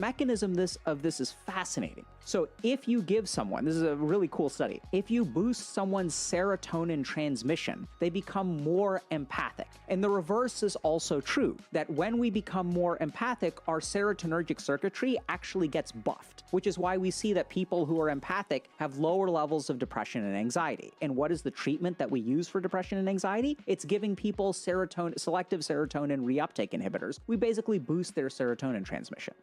Mechanism of this is fascinating. So if you give someone, this is a really cool study, if you boost someone's serotonin transmission, they become more empathic. And the reverse is also true, that when we become more empathic, our serotonergic circuitry actually gets buffed, which is why we see that people who are empathic have lower levels of depression and anxiety. And what is the treatment that we use for depression and anxiety? It's giving people selective serotonin reuptake inhibitors. We basically boost their serotonin transmission.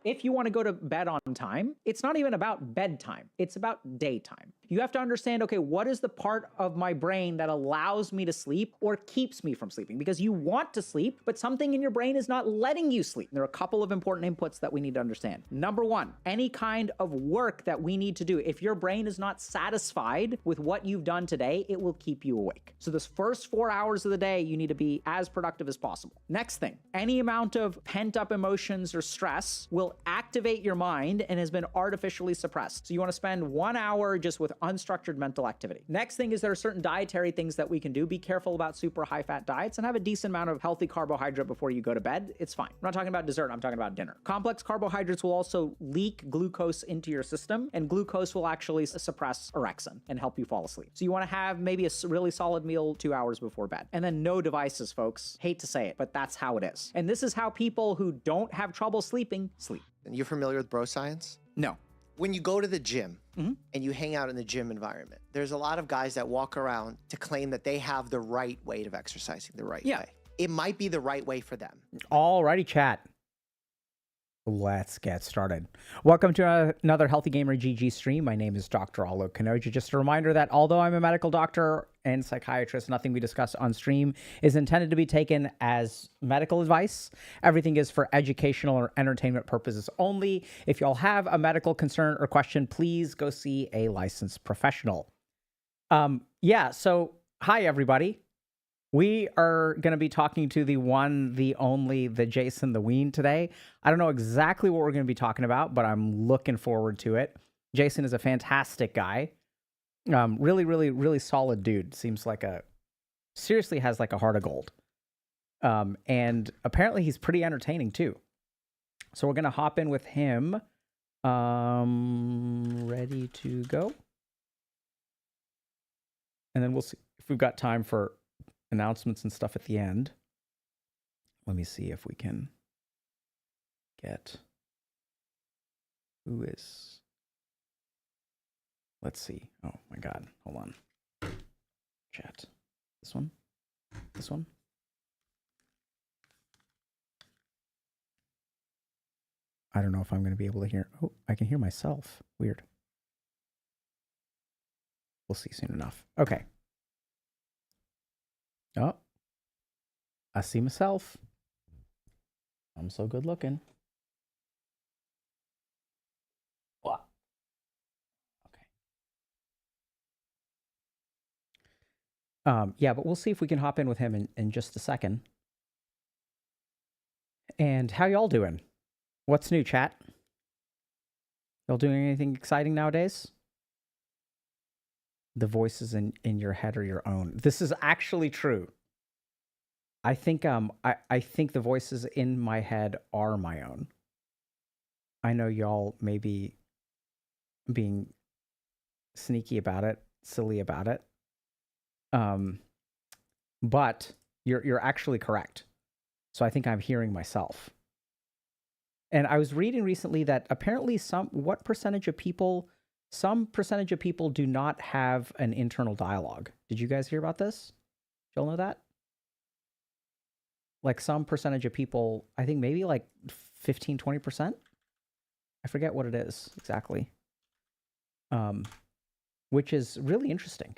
If you want to go to bed on time, it's not even about bedtime. It's about daytime. You have to understand, okay, what is the part of my brain that allows me to sleep or keeps me from sleeping? Because you want to sleep, but something in your brain is not letting you sleep. There are a couple of important inputs that we need to understand. Number one, any kind of work that we need to do, if your brain is not satisfied with what you've done today, it will keep you awake. So this first 4 hours of the day, you need to be as productive as possible. Next thing, any amount of pent-up emotions or stress will activate your mind and has been artificially suppressed. So you want to spend 1 hour just with unstructured mental activity. Next thing is there are certain dietary things that we can do. Be careful about super high-fat diets and have a decent amount of healthy carbohydrate before you go to bed. It's fine. I'm not talking about dessert. I'm talking about dinner. Complex carbohydrates will also leak glucose into your system, and glucose will actually suppress orexin and help you fall asleep. So you want to have maybe a really solid meal 2 hours before bed. And then no devices, folks. Hate to say it, but that's how it is. And this is how people who don't have trouble sleeping sleep. And you're familiar with bro science? No. When you go to the gym and you hang out in the gym environment, there's a lot of guys that walk around to claim that they have the right way of exercising, the right way. It might be the right way for them. Alrighty, chat. Let's get started. Welcome to another Healthy Gamer GG stream. My name is Dr. Alok Kanoja. Just a reminder that although I'm a medical doctor and psychiatrist, nothing we discuss on stream is intended to be taken as medical advice. Everything is for educational or entertainment purposes only. If y'all have a medical concern or question, please go see a licensed professional. So hi everybody. We are going to be talking to the one, the only, the Jason the Ween today. I don't know exactly what we're going to be talking about, but I'm looking forward to it. Jason is a fantastic guy. Really solid dude. Seems like seriously has like a heart of gold. And apparently he's pretty entertaining too. So we're going to hop in with him. Ready to go. And then we'll see if we've got time for announcements and stuff at the end. Let me see if we can get who is. Let's see. Oh my God. Hold on. Chat. This one. This one. I don't know if I'm going to be able to hear. Oh, I can hear myself. Weird. We'll see soon enough. Okay. Oh, I see myself. I'm so good looking. What? Okay. Yeah, but we'll see if we can hop in with him in just a second. And how y'all doing? What's new, chat? Y'all doing anything exciting nowadays? The voices in your head are your own. This is actually true. I think I think the voices in my head are my own. I know y'all may be being sneaky about it, silly about it. But you're actually correct. So I think I'm hearing myself. And I was reading recently that apparently some percentage of people do not have an internal dialogue. Did you guys hear about this? Did y'all know that? Like some percentage of people, I think maybe like 15, 20%. I forget what it is exactly. Which is really interesting.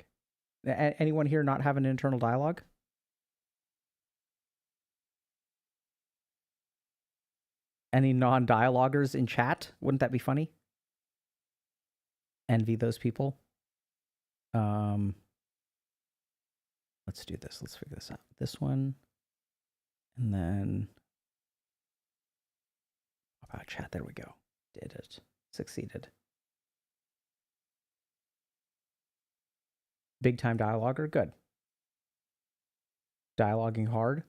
Anyone here not have an internal dialogue? Any non-dialoguers in chat? Wouldn't that be funny? Envy those people. Let's do this. Let's figure this out. This one. And then how about chat? There we go. Did it. Succeeded. Big time dialoguer. Good. Dialoguing hard.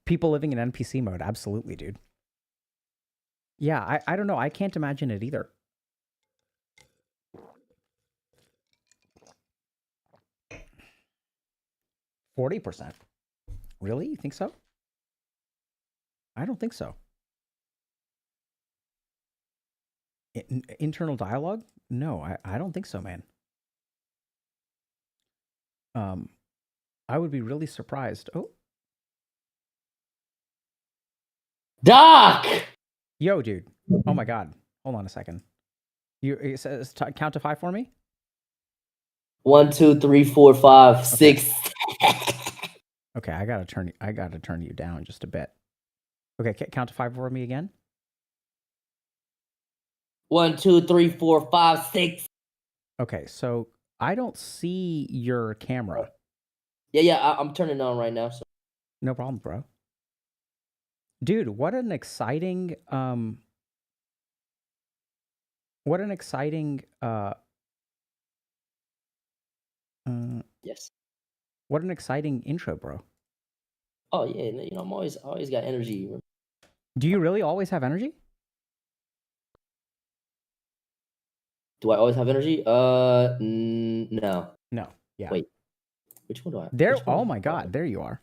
People living in NPC mode. Absolutely, dude. Yeah, I don't know. I can't imagine it either. %40. Really? You think so? I don't think so. Internal dialogue? No, I don't think so, man. I would be really surprised. Oh, Doc! yo, dude. Oh my God. Hold on a second. It says count to 5 for me. 1, 2, 3, 4, 5, 6. Okay, I gotta turn you down just a bit. Okay, count to 5 for me again. 1, 2, 3, 4, 5, 6. Okay, so I don't see your camera. Yeah, I'm turning it on right now. So. No problem, bro. Dude, what an exciting Yes. What an exciting intro, bro. Oh yeah, you know, I always got energy. Do you really always have energy? Do I always have energy? No. No. Yeah. Wait. Which one do I? There. Which one Oh my God, there you are.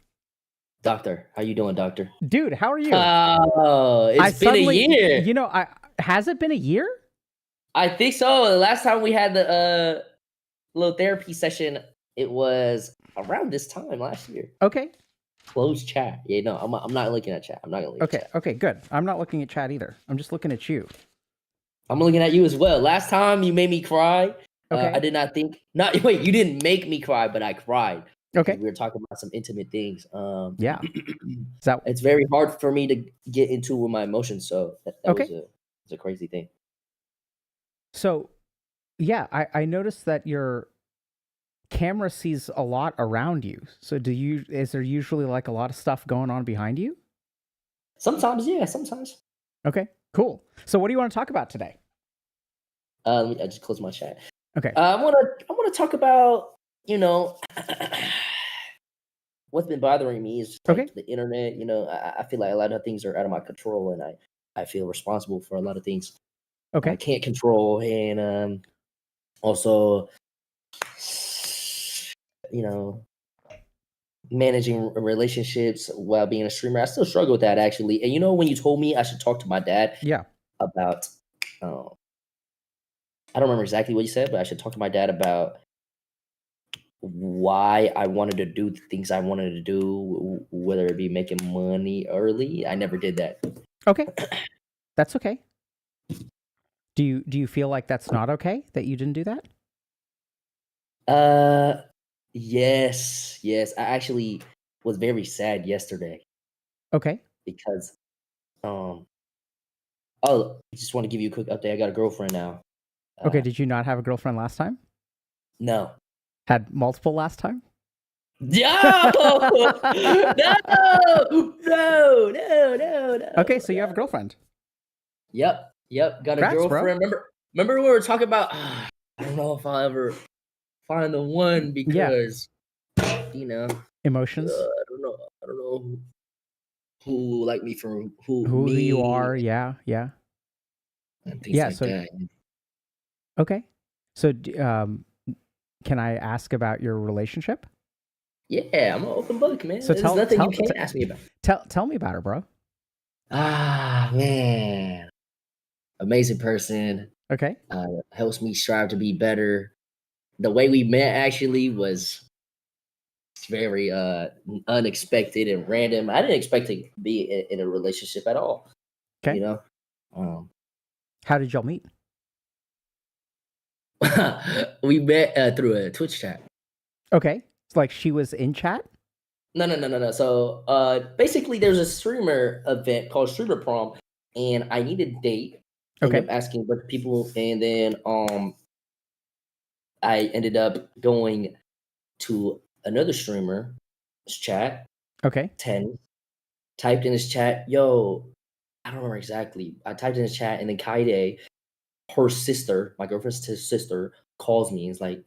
Doctor, how you doing, doctor? Dude, how are you? Oh, it's been a year. You know, has it been a year? I think so. The last time we had the little therapy session, it was around this time last year. Okay. Close chat. Yeah, no, I'm not looking at chat. I'm not gonna look at chat. Okay, good. I'm not looking at chat either. I'm just looking at you. I'm looking at you as well. Last time you made me cry. Okay. I did not think. Wait, you didn't make me cry, but I cried. Okay. We were talking about some intimate things. Yeah. It's very hard for me to get into with my emotions. So that okay. was a crazy thing. So, yeah, I noticed that your camera sees a lot around you. So is there usually like a lot of stuff going on behind you? Sometimes, yeah, sometimes. Okay, cool. So what do you want to talk about today? I just closed my chat. Okay. I want to talk about, you know, what's been bothering me is just like the internet. You know, I feel like a lot of things are out of my control, and I feel responsible for a lot of things I can't control, and also, you know, managing relationships while being a streamer. I still struggle with that, actually. And you know, when you told me I should talk to my dad about, I don't remember exactly what you said, but I should talk to my dad about why I wanted to do the things I wanted to do, whether it be making money early. I never did that. Okay. That's okay. Do you feel like that's not okay that you didn't do that? Yes. I actually was very sad yesterday. Okay. Because I just want to give you a quick update. I got a girlfriend now. Okay, did you not have a girlfriend last time? No. Had multiple last time? No! No. Okay, so you have a girlfriend. Yep. Got Congrats, a girlfriend. Bro. Remember we were talking about, I don't know if I'll ever find the one because, you know. Emotions? I don't know who like me for who you are. Yeah. And things like that. Okay. So, can I ask about your relationship? Yeah, I'm an open book, man. So There's nothing you can't ask me about. Tell me about her, bro. Man. Amazing person. Okay. Helps me strive to be better. The way we met actually was very unexpected and random. I didn't expect to be in a relationship at all. Okay. You know? How did y'all meet? We met through a Twitch chat. Okay. It's like she was in chat? No. So basically there's a streamer event called Streamer Prom, and I needed a date. Okay. Ended up asking a bunch of people, and then I ended up going to another streamer's chat. Okay. 10. Typed in his chat, yo, I don't remember exactly. I typed in his chat, and then Kaide, her sister, my girlfriend's sister, calls me and is like,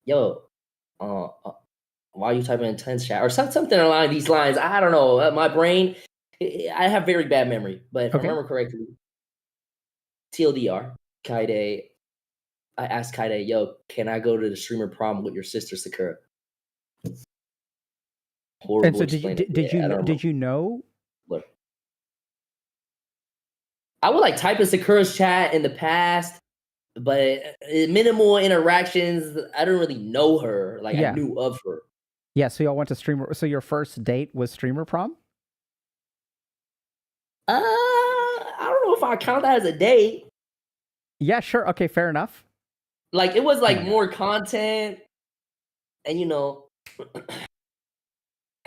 yo, why are you typing in 10's chat? Or something along these lines. I don't know. My brain, I have very bad memory. But if I remember correctly, TLDR, Kaide. I asked Kaide, yo, can I go to the streamer prom with your sister Sakura? Horrible. And so did you know? Look, I would like type in Sakura's chat in the past, but minimal interactions. I don't really know her. Like I knew of her. Yeah, so y'all went to streamer. So your first date was streamer prom? I don't know if I count that as a date. Yeah, sure. Okay, fair enough. Like it was like more content, and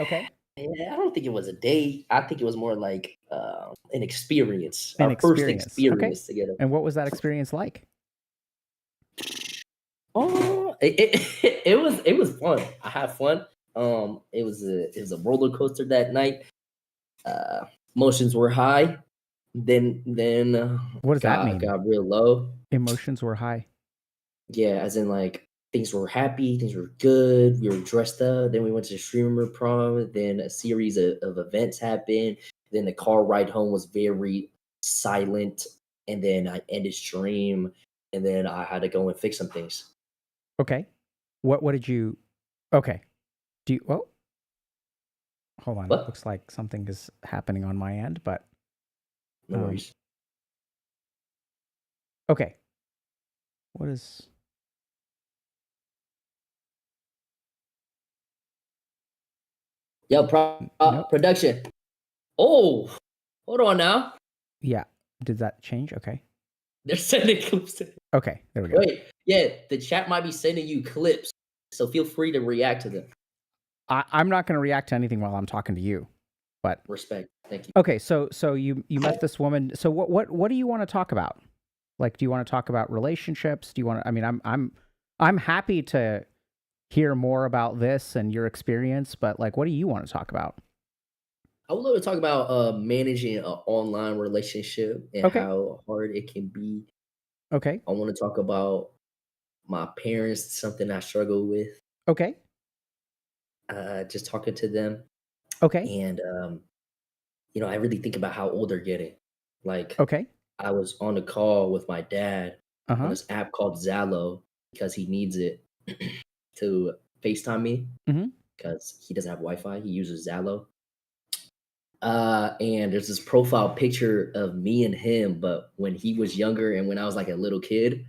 Okay. Yeah, I don't think it was a date. I think it was more like an experience. First experience together. And what was that experience like? Oh, it was fun. I had fun. It was a roller coaster that night. Emotions were high. Then what does that mean? Got real low. Emotions were high. Yeah, as in like things were happy, things were good. We were dressed up. Then we went to the streamer prom. Then a series of events happened. Then the car ride home was very silent. And then I ended stream. And then I had to go and fix some things. Okay. What did you? Okay. Do you? Well, hold on. What? It looks like something is happening on my end, but no worries. Okay. What is? Yo, production. Oh, hold on now. Yeah. Did that change? Okay. They're sending clips. Okay, there we go. Wait, yeah, the chat might be sending you clips, so feel free to react to them. I'm not going to react to anything while I'm talking to you, but respect. Thank you. Okay, so you met this woman. So what do you want to talk about? Like, do you want to talk about relationships? Do you want to? I mean, I'm happy to hear more about this and your experience, but like, what do you want to talk about? I would love to talk about managing an online relationship and how hard it can be. Okay. I want to talk about my parents, something I struggle with. Okay. Just talking to them. Okay. And I really think about how old they're getting. Like, I was on a call with my dad on this app called Zallo because he needs it to FaceTime me because he doesn't have Wi-Fi. He uses Zallo. And there's this profile picture of me and him, but when he was younger and when I was like a little kid,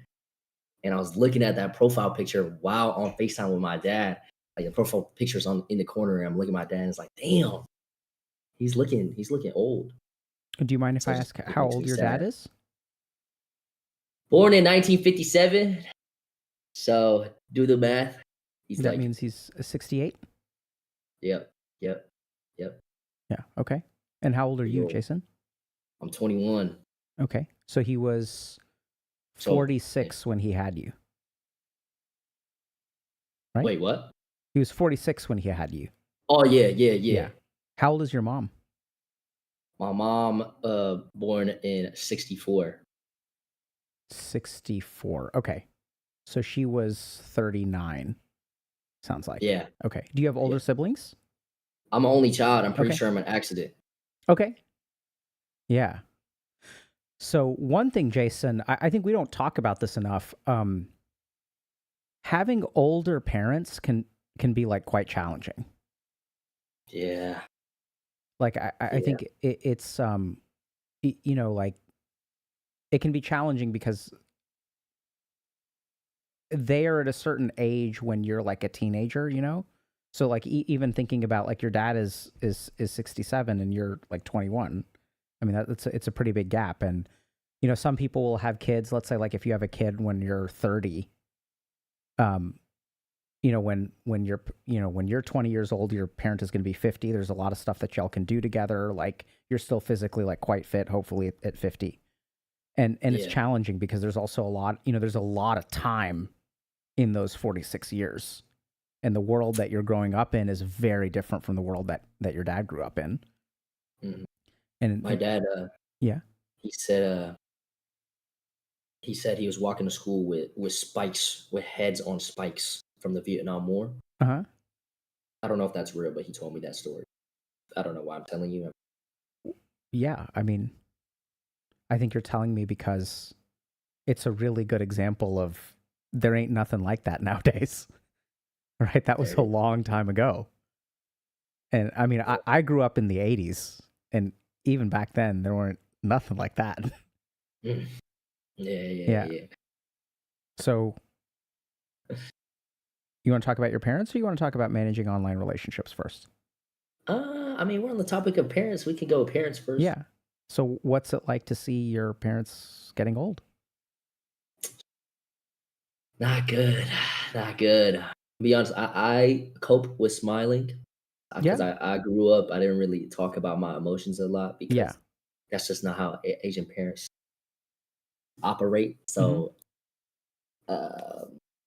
and I was looking at that profile picture while on FaceTime with my dad, like the profile picture's in the corner, and I'm looking at my dad, and it's like, damn, he's looking old. Do you mind if I ask how old your dad is? Born in 1957. So do the math. That means he's 68? Yep. Yeah, okay. And how old are you, Jason? I'm 21. Okay. So he was 46 when he had you. Right? Wait, what? He was 46 when he had you. Oh, yeah. How old is your mom? My mom born in 64. 64. Okay. So she was 39. Sounds like. Yeah. Okay. Do you have older siblings? I'm an only child. I'm pretty sure I'm an accident. Okay. Yeah. So one thing, Jason, I think we don't talk about this enough. Having older parents can be like quite challenging. Yeah. Like I think it's like it can be challenging because they are at a certain age when you're like a teenager, So like even thinking about like your dad is 67 and you're like 21. I mean it's a pretty big gap, and some people will have kids. Let's say like if you have a kid when you're 30, when you're 20 years old, your parent is going to be 50. There's a lot of stuff that y'all can do together. Like you're still physically like quite fit, hopefully at 50, and it's challenging because there's also there's a lot of time in those 46 years. And the world that you're growing up in is very different from the world that your dad grew up in. Mm-hmm. And my dad, he said he was walking to school with spikes, with heads on spikes from the Vietnam War. I don't know if that's real, but he told me that story. I don't know why I'm telling you. Yeah, I mean, I think you're telling me because it's a really good example of there ain't nothing like that nowadays. Right? That was a long time ago. And I mean, I grew up in the 80s, and even back then, there weren't nothing like that. Yeah. So, you want to talk about your parents, or you want to talk about managing online relationships first? I mean, we're on the topic of parents. We can go with parents first. Yeah. So, what's it like to see your parents getting old? Not good. Not good. To be honest, I cope with smiling because Yeah. I grew up. I didn't really talk about my emotions a lot because Yeah. that's just not how Asian parents operate. Mm-hmm. So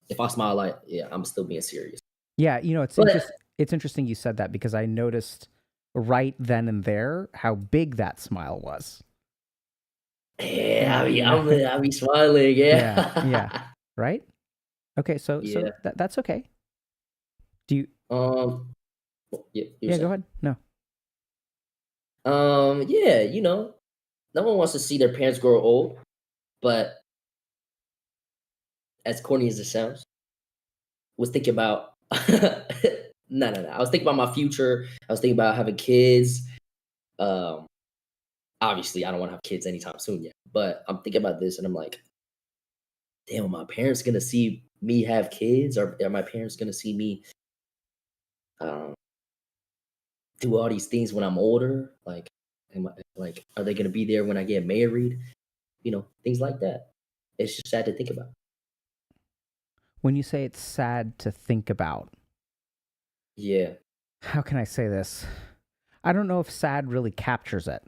if I smile, like, yeah, I'm still being serious. Yeah, you know, it's But it's interesting you said that, because I noticed right then and there how big that smile was. yeah, I mean, You know? I'll be smiling. Yeah. Right? Okay, so Yeah. that's okay. Do you Yeah, Yeah, go ahead. No. yeah, you know, no one wants to see their parents grow old, but as corny as it sounds, was thinking about no. I was thinking about my future. I was thinking about having kids. Um, obviously, I don't want to have kids anytime soon yet, but I'm thinking about this, and I'm like, damn, are my parents gonna see me have kids, or are my parents gonna see me um, do all these things when I'm older? Like, are they gonna be there when I get married? You know, things like that. It's just sad to think about. When you say it's sad to think about, Yeah. how can I say this? I don't know if sad really captures it.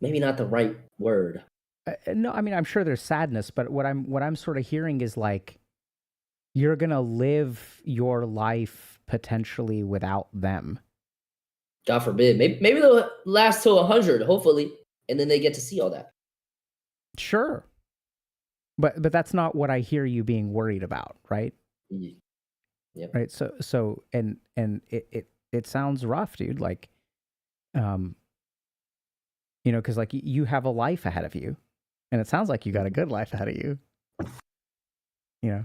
Maybe not the right word. No, I mean, I'm sure there's sadness, but what I'm sort of hearing is like, you're going to live your life potentially without them. God forbid. Maybe they'll last till 100, hopefully, and then they get to see all that. Sure. But that's not what I hear you being worried about, right? Yep. Right. So and it sounds rough, dude. Like, you know, because like you have a life ahead of you, and it sounds like you got a good life ahead of you. You know,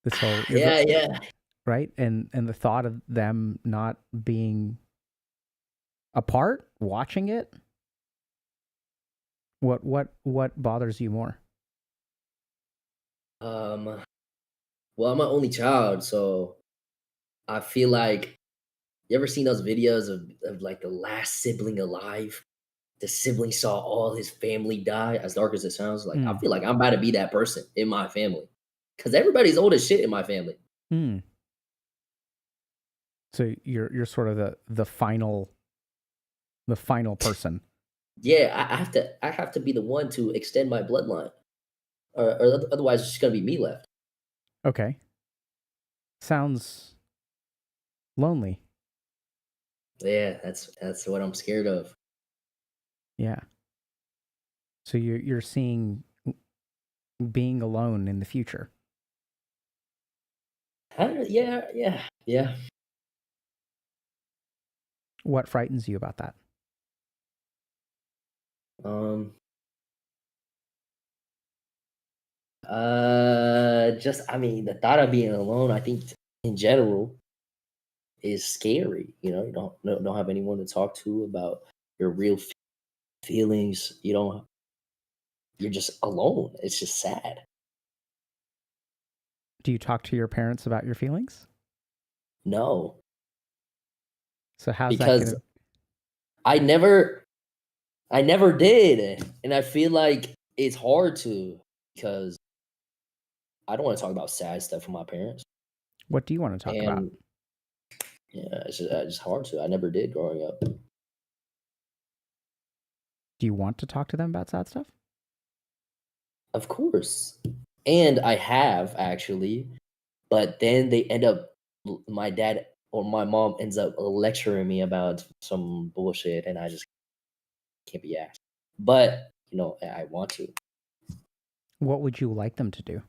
this whole Yeah. right, and the thought of them not being apart, watching it. What bothers you more? Well, I'm an only child, so I feel like, you ever seen those videos of like the last sibling alive? The sibling saw all his family die, as dark as it sounds. Like, I feel like I'm about to be that person in my family. Because everybody's old as shit in my family. So you're sort of the final person. Yeah, I have to be the one to extend my bloodline. Or otherwise it's just gonna be me left. Okay. Sounds lonely. Yeah, that's what I'm scared of. Yeah. So you're seeing being alone in the future. Yeah. What frightens you about that? Just, I mean, the thought of being alone, I think in general is scary. You know, you don't have anyone to talk to about your real feelings. You're just alone. It's just sad. Do you talk to your parents about your feelings? No, So how's that because gonna? I never did, and I feel like it's hard to, because I don't want to talk about sad stuff with my parents. What do you want to talk about? And yeah, it's just hard to. I never did growing up. Do you want to talk to them about sad stuff? Of course. And I have, actually, but then they end up, my dad or my mom ends up lecturing me about some bullshit, and I just can't be asked. But, you know, I want to. What would you like them to do?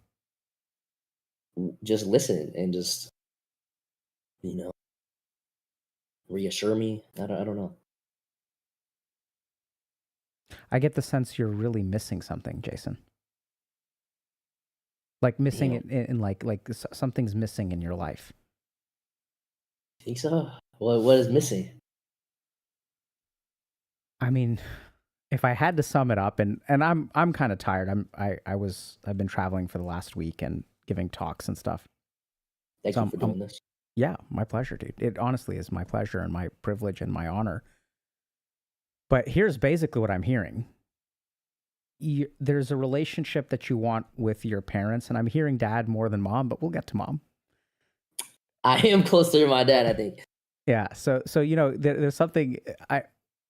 Just listen and just, you know, reassure me. I don't know. I get the sense you're really missing something, Jason. Like missing Damn. it in like something's missing in your life. Think so? What is missing? I mean, if I had to sum it up, and I'm kind of tired. I've been traveling for the last week and giving talks and stuff. Thank you for doing this. Yeah, my pleasure, dude. It honestly is my pleasure and my privilege and my honor. But here's basically what I'm hearing. There's a relationship that you want with your parents, and I'm hearing dad more than mom, but we'll get to mom. I am closer to my dad, I think. Yeah, so there's something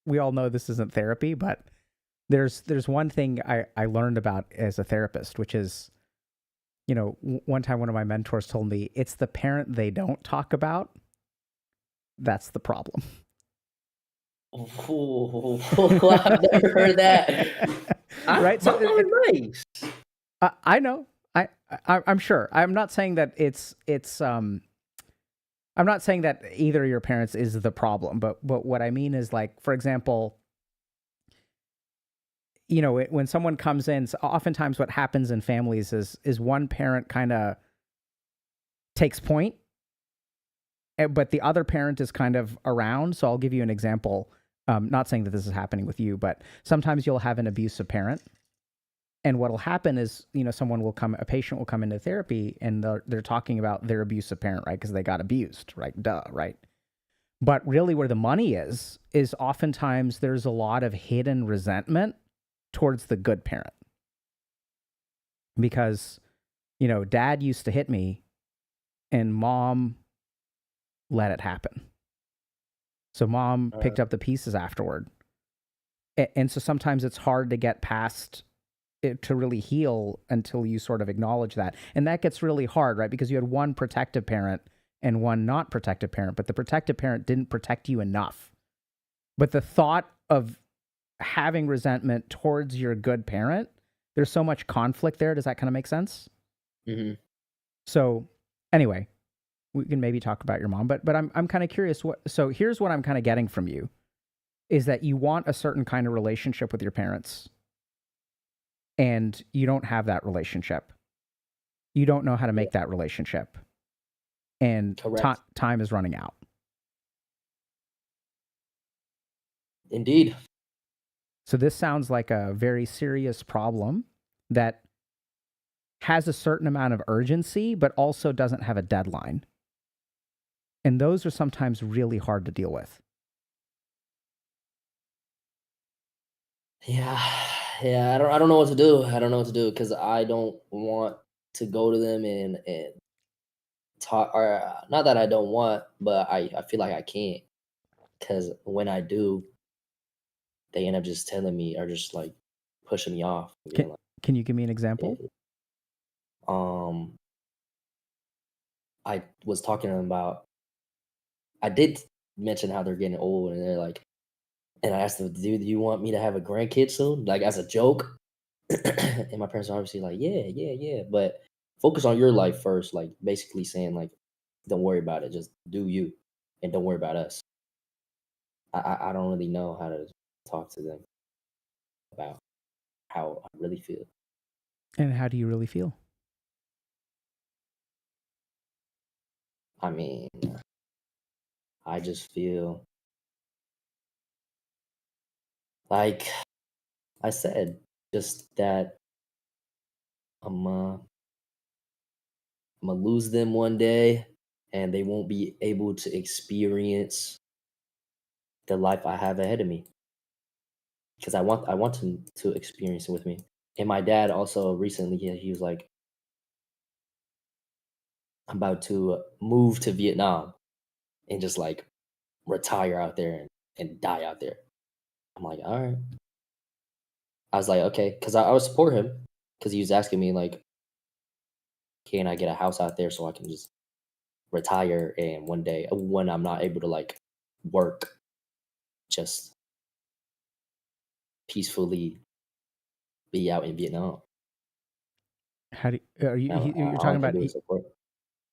we all know this isn't therapy, but there's one thing I learned about as a therapist, which is, one time one of my mentors told me it's the parent they don't talk about that's the problem. Oh, I've never heard that. Right? So nice. I know. I'm sure. I'm not saying that it's I'm not saying that either of your parents is the problem, but what I mean is, like, for example, when someone comes in, oftentimes what happens in families is one parent kind of takes point, but the other parent is kind of around. So I'll give you an example. Not saying that this is happening with you, but sometimes you'll have an abusive parent. And what'll happen is, a patient will come into therapy and they're talking about their abusive parent, right? Because they got abused, right? Duh, right? But really where the money is oftentimes there's a lot of hidden resentment towards the good parent. Because, dad used to hit me and mom let it happen. So mom picked up the pieces afterward. And so sometimes it's hard to get past it to really heal until you sort of acknowledge that. And that gets really hard, right? Because you had one protective parent and one not protective parent, but the protective parent didn't protect you enough. But the thought of having resentment towards your good parent, there's so much conflict there. Does that kind of make sense? Mm-hmm. So anyway, we can maybe talk about your mom, but I'm kind of curious. So here's what I'm kind of getting from you is that you want a certain kind of relationship with your parents, and you don't have that relationship. You don't know how to make that relationship, and time is running out. Indeed. So this sounds like a very serious problem that has a certain amount of urgency, but also doesn't have a deadline. And those are sometimes really hard to deal with. Yeah. I don't know what to do. I don't know what to do because I don't want to go to them and talk. Or not that I don't want, but I feel like I can't, because when I do, they end up just telling me or just like pushing me off. Can you give me an example? I was talking to them about. I did mention how they're getting old, and they're like, and I asked them, "Do you want me to have a grandkid soon?" Like as a joke. And my parents are obviously like, yeah, but focus on your life first. Like basically saying like, don't worry about it, just do you, and don't worry about us. I don't really know how to talk to them about how I really feel. And how do you really feel? I mean, I just feel like I said, just that I'm gonna lose them one day, and they won't be able to experience the life I have ahead of me. Because I want them to experience it with me. And my dad also recently he was like, I'm about to move to Vietnam and just like retire out there and die out there. I'm like, all right. I was like, okay, because I would support him because he was asking me like, can I get a house out there so I can just retire, and one day when I'm not able to like work, just peacefully be out in Vietnam. How do are you? You're talking about?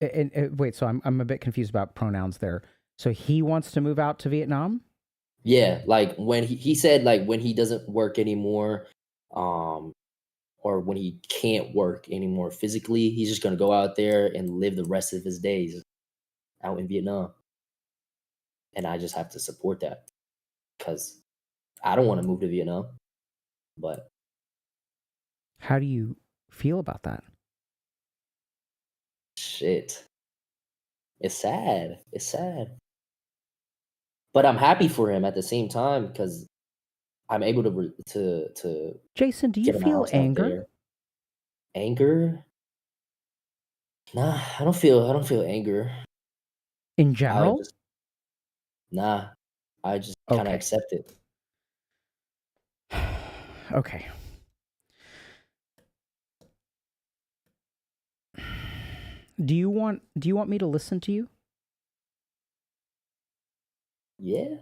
And wait, so I'm a bit confused about pronouns there. So he wants to move out to Vietnam? Yeah, like when he said like when he doesn't work anymore, or when he can't work anymore physically, he's just gonna go out there and live the rest of his days out in Vietnam. And I just have to support that because I don't want to move to Vietnam. But How do you feel about that? shit, it's sad. It's sad. But I'm happy for him at the same time because I'm able to Jason, do you get him a feel house out anger? there. Anger? Nah, I don't feel anger. In I general? just nah. I just kind of Okay. accept it. Okay. Do you want me to listen to you? Yeah.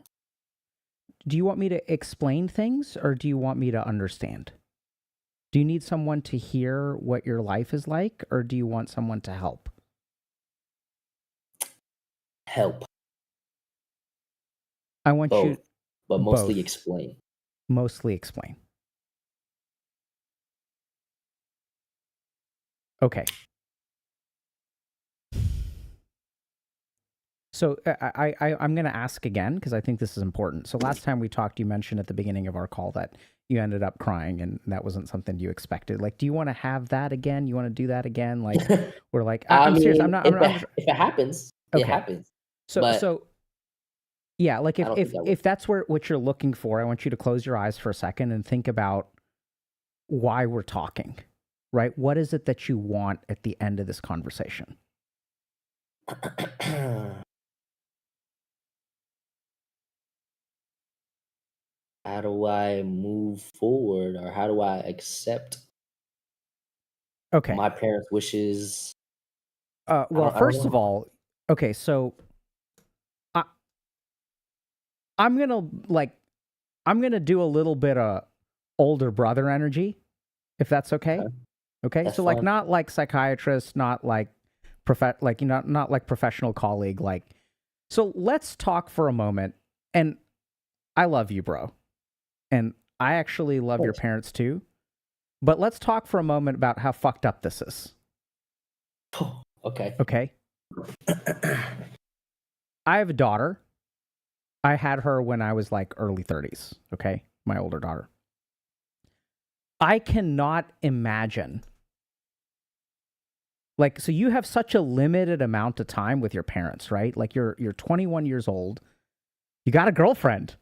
Do you want me to explain things or do you want me to understand? Do you need someone to hear what your life is like or do you want someone to help? Help. I want you Both. But mostly both. explain. Mostly explain. Okay. So I'm going to ask again because I think this is important. So last time we talked, you mentioned at the beginning of our call that you ended up crying and that wasn't something you expected. Like, do you want to have that again? You want to do that again? Like, we're like, I I'm serious. I'm mean, not. if it happens, it Okay. happens. So But yeah, like I don't think that if that's what you're looking for, I want you to close your eyes for a second and think about why we're talking, right? What is it that you want at the end of this conversation? how do I move forward or how do I accept Okay. my parents' wishes? Well, I don't first of know. all, okay, so I'm gonna do a little bit of older brother energy, if that's okay. Okay, Okay, that's so like fine. not like psychiatrist, not like not like professional colleague. Like, so let's talk for a moment. And I love you, bro, and I actually love your Thanks. parents too. But let's talk for a moment about how fucked up this is. Okay. Okay, I have a daughter. I had her when I was like early 30s. Okay, my older daughter. I cannot imagine. Like, so you have such a limited amount of time with your parents, right? Like you're 21 years old. You got a girlfriend.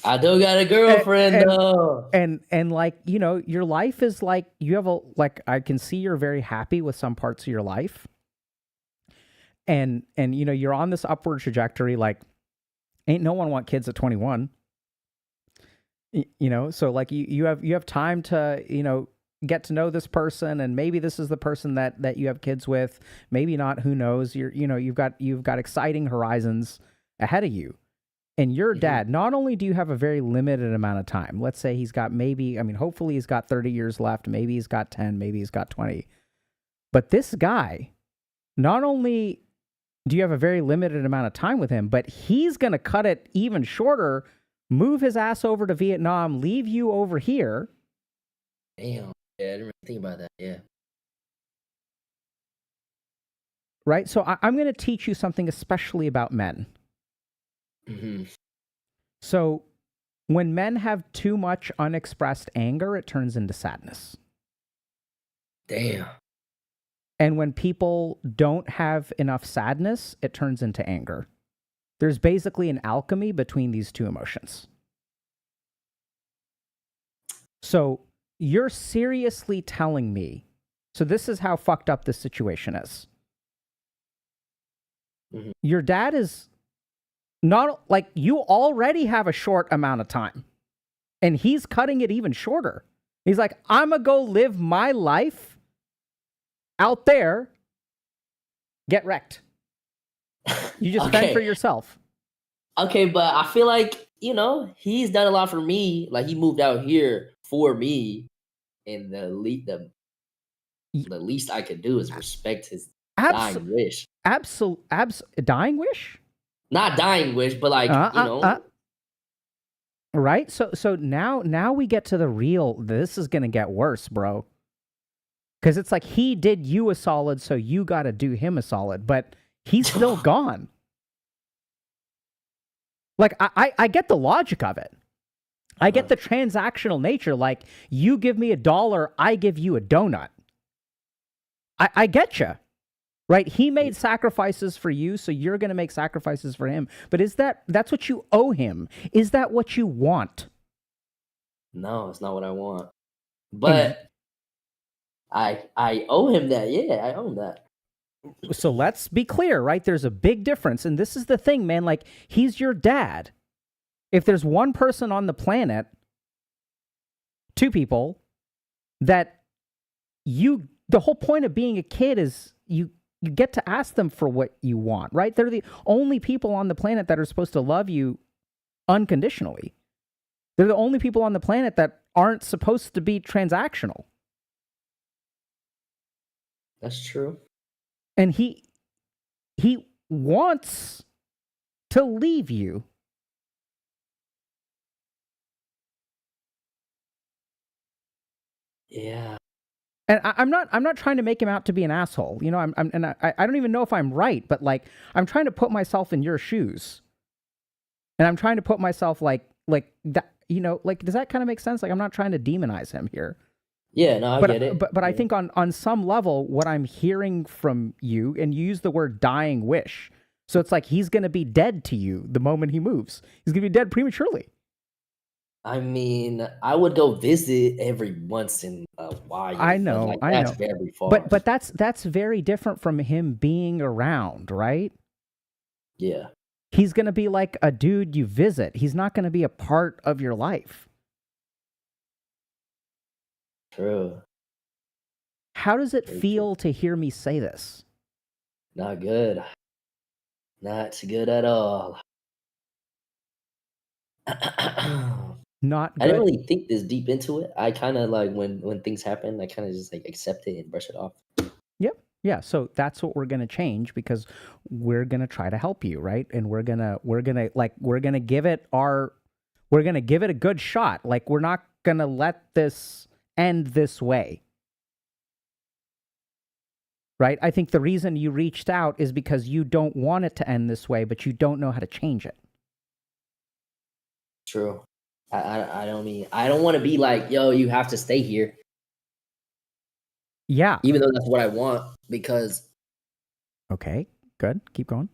I do got a girlfriend though. And like, you know, your life is like you have a like I can see you're very happy with some parts of your life. And you know, you're on this upward trajectory like ain't no one want kids at 21. You know, so like you have time to, you know, get to know this person and maybe this is the person that you have kids with, maybe not, who knows. You've got exciting horizons ahead of you. And your dad, not only do you have a very limited amount of time, let's say he's got hopefully he's got 30 years left, maybe he's got 10, maybe he's got 20. But this guy, not only do you have a very limited amount of time with him, but he's going to cut it even shorter, move his ass over to Vietnam, leave you over here. Damn. Yeah, I didn't really think about that. Yeah. Right? So I'm going to teach you something especially about men. Mm-hmm. So when men have too much unexpressed anger, it turns into sadness. Damn. And when people don't have enough sadness, it turns into anger. There's basically an alchemy between these two emotions. So you're seriously telling me, so this is how fucked up this situation is. Mm-hmm. Your dad is not like, you already have a short amount of time and he's cutting it even shorter. He's like, I'm gonna go live my life out there, get wrecked. You just fend for yourself. Okay, but I feel like, you know, he's done a lot for me. Like he moved out here for me, and the least I could do is respect his dying wish. Dying wish? Not dying wish, but like, you know. Right? So now we get to the real, this is going to get worse, bro. Cuz it's like he did you a solid, so you got to do him a solid, but he's still gone. Like I get the logic of it. I get the transactional nature, like you give me $1, I give you a donut. I get you. Right? He made sacrifices for you, so you're going to make sacrifices for him. But that's what you owe him? Is that what you want? No, it's not what I want. But I owe him that. Yeah, I owe him that. So let's be clear, right? There's a big difference. And this is the thing, man. Like, he's your dad. If there's one person on the planet, two people, that the whole point of being a kid is you get to ask them for what you want, right? They're the only people on the planet that are supposed to love you unconditionally. They're the only people on the planet that aren't supposed to be transactional. That's true. And he wants to leave you. Yeah. And I'm not trying to make him out to be an asshole. You know, I don't even know if I'm right, but like I'm trying to put myself in your shoes. And I'm trying to put myself like that, you know, like does that kind of make sense? Like I'm not trying to demonize him here. Yeah, no, I get it. But I think on some level what I'm hearing from you, and you use the word dying wish. So it's like he's going to be dead to you the moment he moves. He's going to be dead prematurely. I mean, I would go visit every once in a while. I know, like, I that's know. Very far. But that's very different from him being around, right? Yeah. He's going to be like a dude you visit. He's not going to be a part of your life. True. How does it Very feel to hear me say this? Not good. Not good at all. Not good. I didn't really think this deep into it. I kind of like when things happen, I kind of just like accept it and brush it off. Yep. Yeah. So that's what we're going to change because we're going to try to help you. Right. And we're going to give it a good shot. Like we're not going to let this end this way. Right. I think the reason you reached out is because you don't want it to end this way, but you don't know how to change it. True. I don't want to be like, yo, you have to stay here. Yeah. Even though that's what I want, because okay, good. Keep going.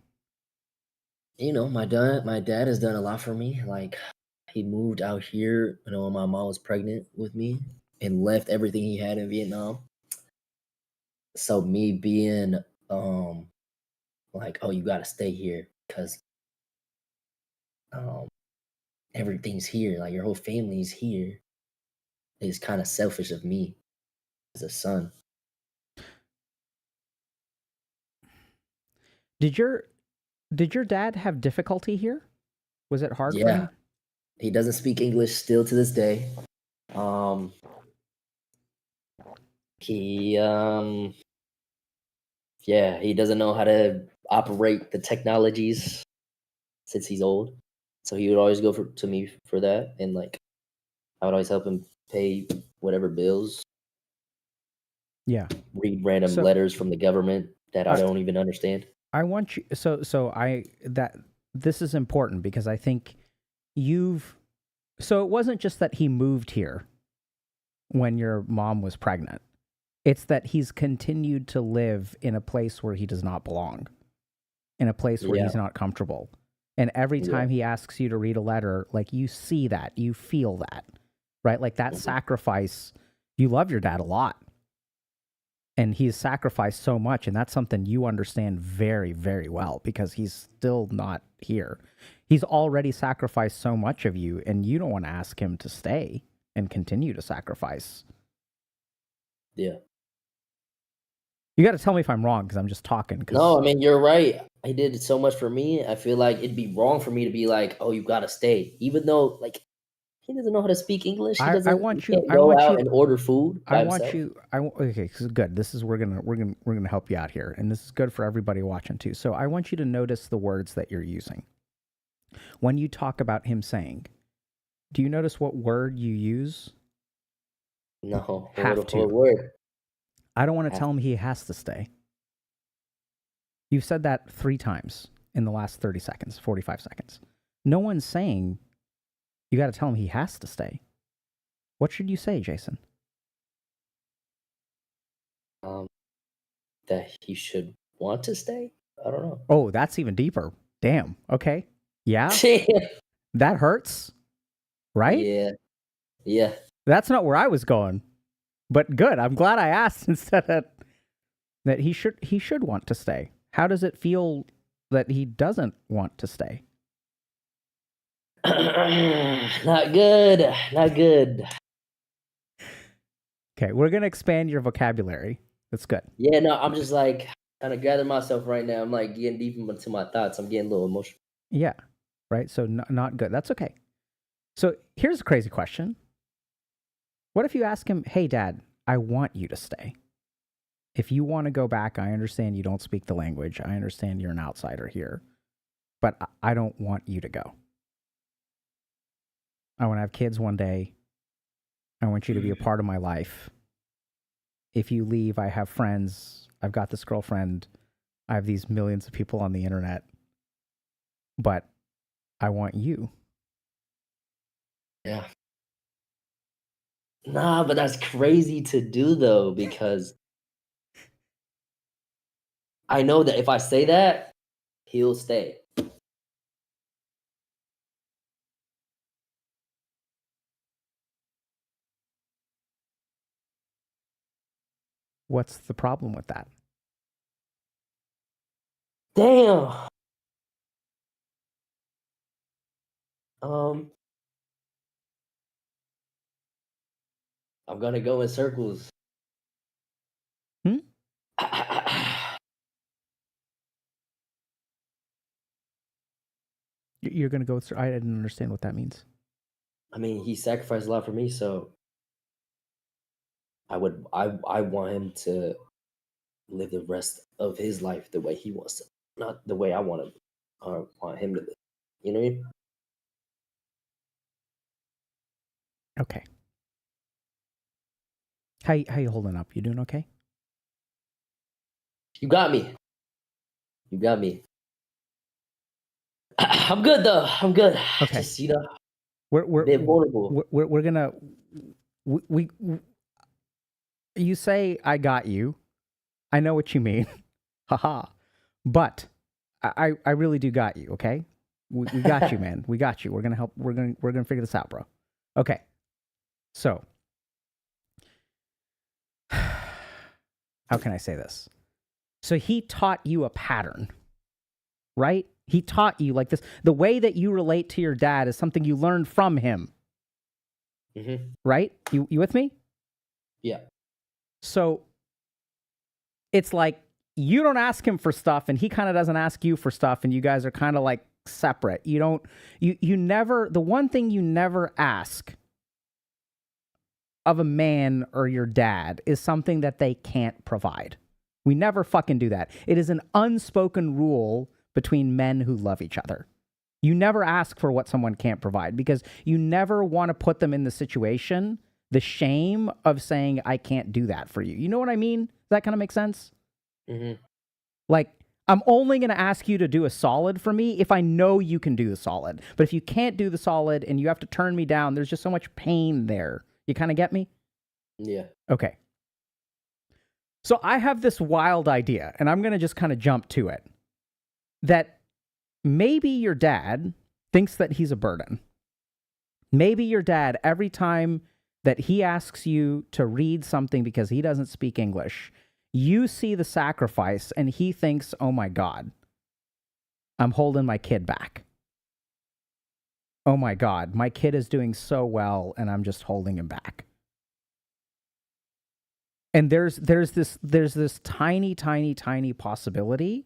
You know, my dad has done a lot for me. Like he moved out here, you know, when my mom was pregnant with me and left everything he had in Vietnam. So me being like, oh, you gotta stay here because everything's here, like your whole family's here, is kind of selfish of me as a son. Did your dad have difficulty here? Was it hard for Yeah. him? He doesn't speak English still to this day. He yeah, he doesn't know how to operate the technologies since he's old. So he would always go to me for that, and like I would always help him pay whatever bills. Yeah. Read random letters from the government that I don't even understand. I want you this is important because I think so it wasn't just that he moved here when your mom was pregnant. It's that he's continued to live in a place where he does not belong, in a place where he's not comfortable. And every time he asks you to read a letter, like you see that, you feel that, right? Like that sacrifice, you love your dad a lot. And he's sacrificed so much, and that's something you understand very, very well because he's still not here. He's already sacrificed so much of you, and you don't want to ask him to stay and continue to sacrifice. Yeah. You got to tell me if I'm wrong because I'm just talking. No, I mean, you're right. He did so much for me. I feel like it'd be wrong for me to be like, oh, you got to stay. Even though, like, he doesn't know how to speak English. He doesn't go out and order food by himself. Okay, good. This is we're gonna help you out here, and this is good for everybody watching too. So I want you to notice the words that you're using when you talk about him saying, Do you notice what word you use? No. Have to. What word? I don't want to tell him he has to stay. You've said that 3 times in the last 30 seconds, 45 seconds. No one's saying you got to tell him he has to stay. What should you say, Jason? That he should want to stay? I don't know. Oh, that's even deeper. Damn. Okay. Yeah. That hurts. Right? Yeah. That's not where I was going. But good. I'm glad I asked instead of that he should want to stay. How does it feel that he doesn't want to stay? Not good. Not good. Okay, we're going to expand your vocabulary. That's good. Yeah, no, I'm just like kind of gathering myself right now. I'm like getting deep into my thoughts. I'm getting a little emotional. Yeah, right? So not good. That's okay. So here's a crazy question. What if you ask him, hey, Dad, I want you to stay. If you want to go back, I understand you don't speak the language. I understand you're an outsider here. But I don't want you to go. I want to have kids one day. I want you to be a part of my life. If you leave, I have friends. I've got this girlfriend. I have these millions of people on the internet. But I want you. Yeah. Nah, but that's crazy to do though, because I know that if I say that, he'll stay. What's the problem with that? Damn. I'm gonna go in circles. Hmm? You're going to go through. I didn't understand what that means. I mean, he sacrificed a lot for me, so I want him to live the rest of his life the way he wants to, not the way I want him or want him to live. You know what I mean? Okay. How you holding up? You doing okay? You got me. You got me. I'm good though. I'm good. Okay. Just, you know, We're bit vulnerable. we're gonna we you say I got you. I know what you mean. Haha. But I really do got you, okay? We got you, man. We got you. We're gonna help. We're gonna figure this out, bro. Okay. So how can I say this? So he taught you a pattern, right? He taught you like this. The way that you relate to your dad is something you learned from him. Mm-hmm. Right? You with me? Yeah. So it's like you don't ask him for stuff and he kind of doesn't ask you for stuff and you guys are kind of like separate. You never, the one thing you never ask of a man or your dad is something that they can't provide. We never fucking do that. It is an unspoken rule between men who love each other. You never ask for what someone can't provide because you never want to put them in the situation, the shame of saying, I can't do that for you. You know what I mean? Does that kind of make sense? Mm-hmm. Like, I'm only going to ask you to do a solid for me if I know you can do the solid. But if you can't do the solid and you have to turn me down, there's just so much pain there. You kind of get me? Yeah. Okay. So I have this wild idea, and I'm going to just kind of jump to it, that maybe your dad thinks that he's a burden. Maybe your dad, every time that he asks you to read something because he doesn't speak English, you see the sacrifice and he thinks, oh my God, I'm holding my kid back. Oh my God, my kid is doing so well and I'm just holding him back. And there's this tiny possibility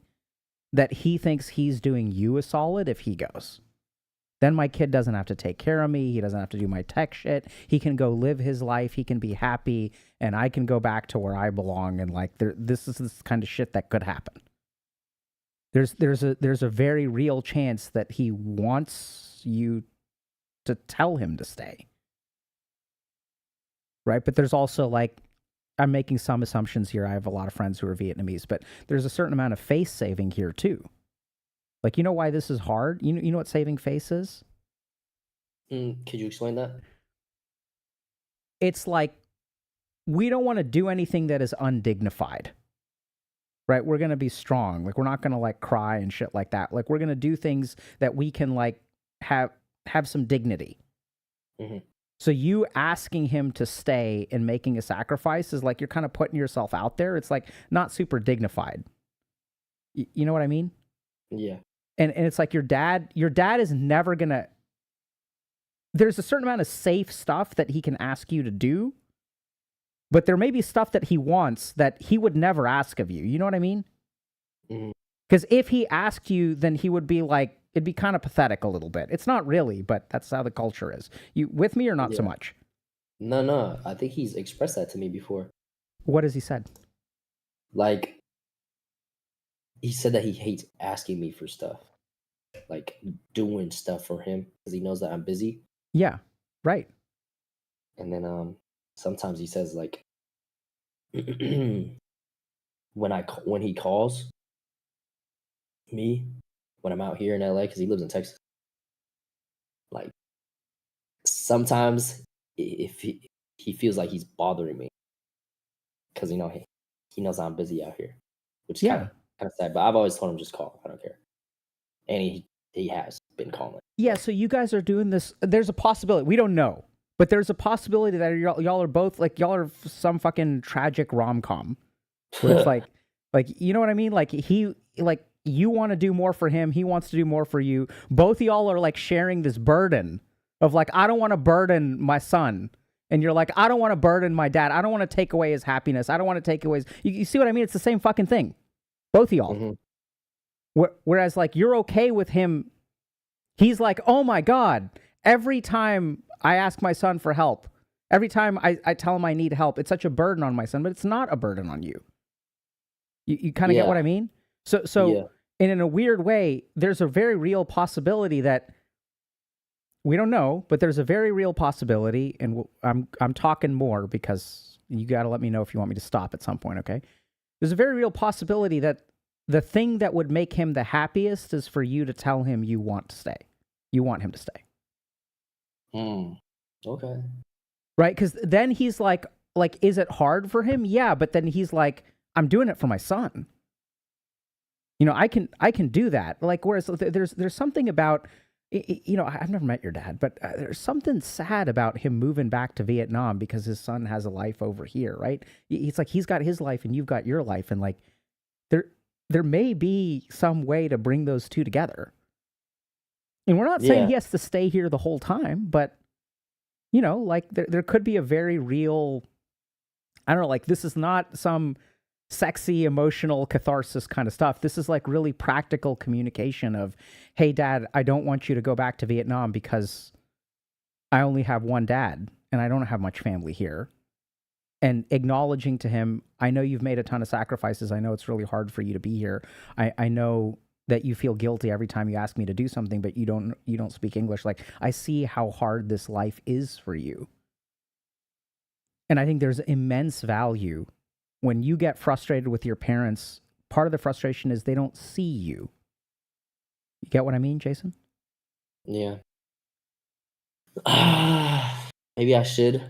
that he thinks he's doing you a solid if he goes. Then my kid doesn't have to take care of me. He doesn't have to do my tech shit. He can go live his life. He can be happy, and I can go back to where I belong. And like, this is this kind of shit that could happen. There's a very real chance that he wants you to tell him to stay. Right? But there's also like, I'm making some assumptions here. I have a lot of friends who are Vietnamese, but there's a certain amount of face saving here too. Like, you know why this is hard? You know what saving face is? Could you explain that? It's like, we don't want to do anything that is undignified. Right? We're going to be strong. Like, we're not going to like cry and shit like that. Like, we're going to do things that we can like have some dignity. Mm-hmm. So you asking him to stay and making a sacrifice is like, you're kind of putting yourself out there. It's like not super dignified. You know what I mean? Yeah. And it's like your dad is never going to, there's a certain amount of safe stuff that he can ask you to do, but there may be stuff that he wants that he would never ask of you. You know what I mean? Because if he asked you, then he would be like, it'd be kind of pathetic a little bit. It's not really, but that's how the culture is. You with me or not so much? No. I think he's expressed that to me before. What has he said? Like, he said that he hates asking me for stuff. Like, doing stuff for him because he knows that I'm busy. Yeah, right. And then sometimes he says like, when he calls me when I'm out here in LA, because he lives in Texas, like sometimes if he feels like he's bothering me because he knows I'm busy out here, which is kind of sad. But I've always told him just call, I don't care, and he has been calling. Yeah, so you guys are doing this. There's a possibility. We don't know, but there's a possibility that y'all are both like, y'all are some fucking tragic rom-com where it's like you know what I mean? Like you want to do more for him, he wants to do more for you. Both of y'all are like sharing this burden of like, I don't want to burden my son. And you're like, I don't want to burden my dad. I don't want to take away his happiness. I don't want to take away his... You see what I mean? It's the same fucking thing. Both of y'all. Mm-hmm. Whereas like, you're okay with him. He's like, oh my God, every time I ask my son for help, every time I tell him I need help, it's such a burden on my son, but it's not a burden on you. You kind of get what I mean? So and in a weird way, there's a very real possibility that we don't know, but there's a very real possibility, and I'm talking more because you got to let me know if you want me to stop at some point, okay? There's a very real possibility that the thing that would make him the happiest is for you to tell him you want to stay. You want him to stay. Okay. Right? Because then he's like, is it hard for him? Yeah, but then he's like, I'm doing it for my son. You know, I can do that. Like, whereas there's something about, you know, I've never met your dad, but there's something sad about him moving back to Vietnam because his son has a life over here, right? It's like he's got his life and you've got your life, and like there may be some way to bring those two together. And we're not saying he has to stay here the whole time, but you know, like there could be a very real, I don't know, like this is not some sexy, emotional catharsis kind of stuff. This is like really practical communication of, hey, Dad, I don't want you to go back to Vietnam because I only have one dad and I don't have much family here. And acknowledging to him, I know you've made a ton of sacrifices. I know it's really hard for you to be here. I know that you feel guilty every time you ask me to do something, but you don't speak English. Like, I see how hard this life is for you. And I think there's immense value when you get frustrated with your parents. Part of the frustration is they don't see you. You get what I mean, Jason? Yeah. Maybe I should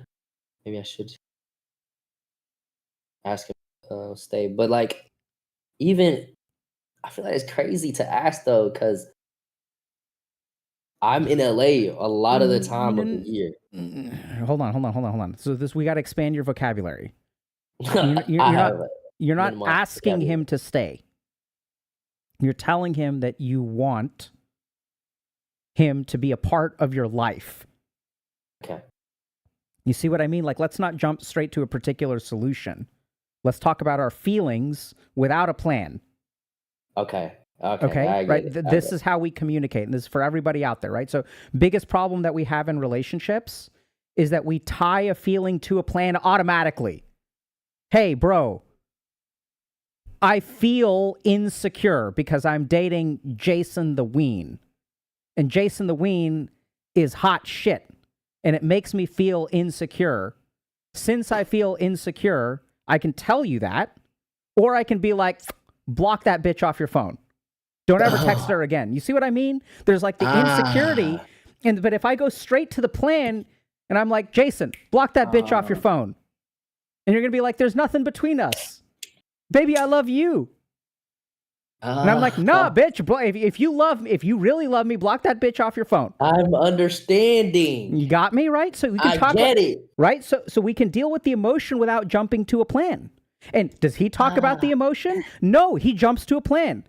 ask him to stay. But like, even I feel like it's crazy to ask though, because I'm in LA a lot of the time of the year. Hold on. So we got to expand your vocabulary. You're not asking him to stay. You're telling him that you want him to be a part of your life. Okay. You see what I mean? Like, let's not jump straight to a particular solution. Let's talk about our feelings without a plan. Okay. Right. This is how we communicate. And this is for everybody out there, right? So biggest problem that we have in relationships is that we tie a feeling to a plan automatically. Hey, bro, I feel insecure because I'm dating Jason the Ween. And Jason the Ween is hot shit and it makes me feel insecure. Since I feel insecure, I can tell you that, or I can be like, block that bitch off your phone. Don't ever text her again. You see what I mean? There's like the insecurity. But if I go straight to the plan and I'm like, Jason, block that bitch off your phone. And you're going to be like, there's nothing between us. Baby, I love you. And I'm like, nah, bitch. If you really love me, block that bitch off your phone. I'm understanding. You got me, right? So we can talk get it. Right? So we can deal with the emotion without jumping to a plan. And does he talk about the emotion? No, he jumps to a plan.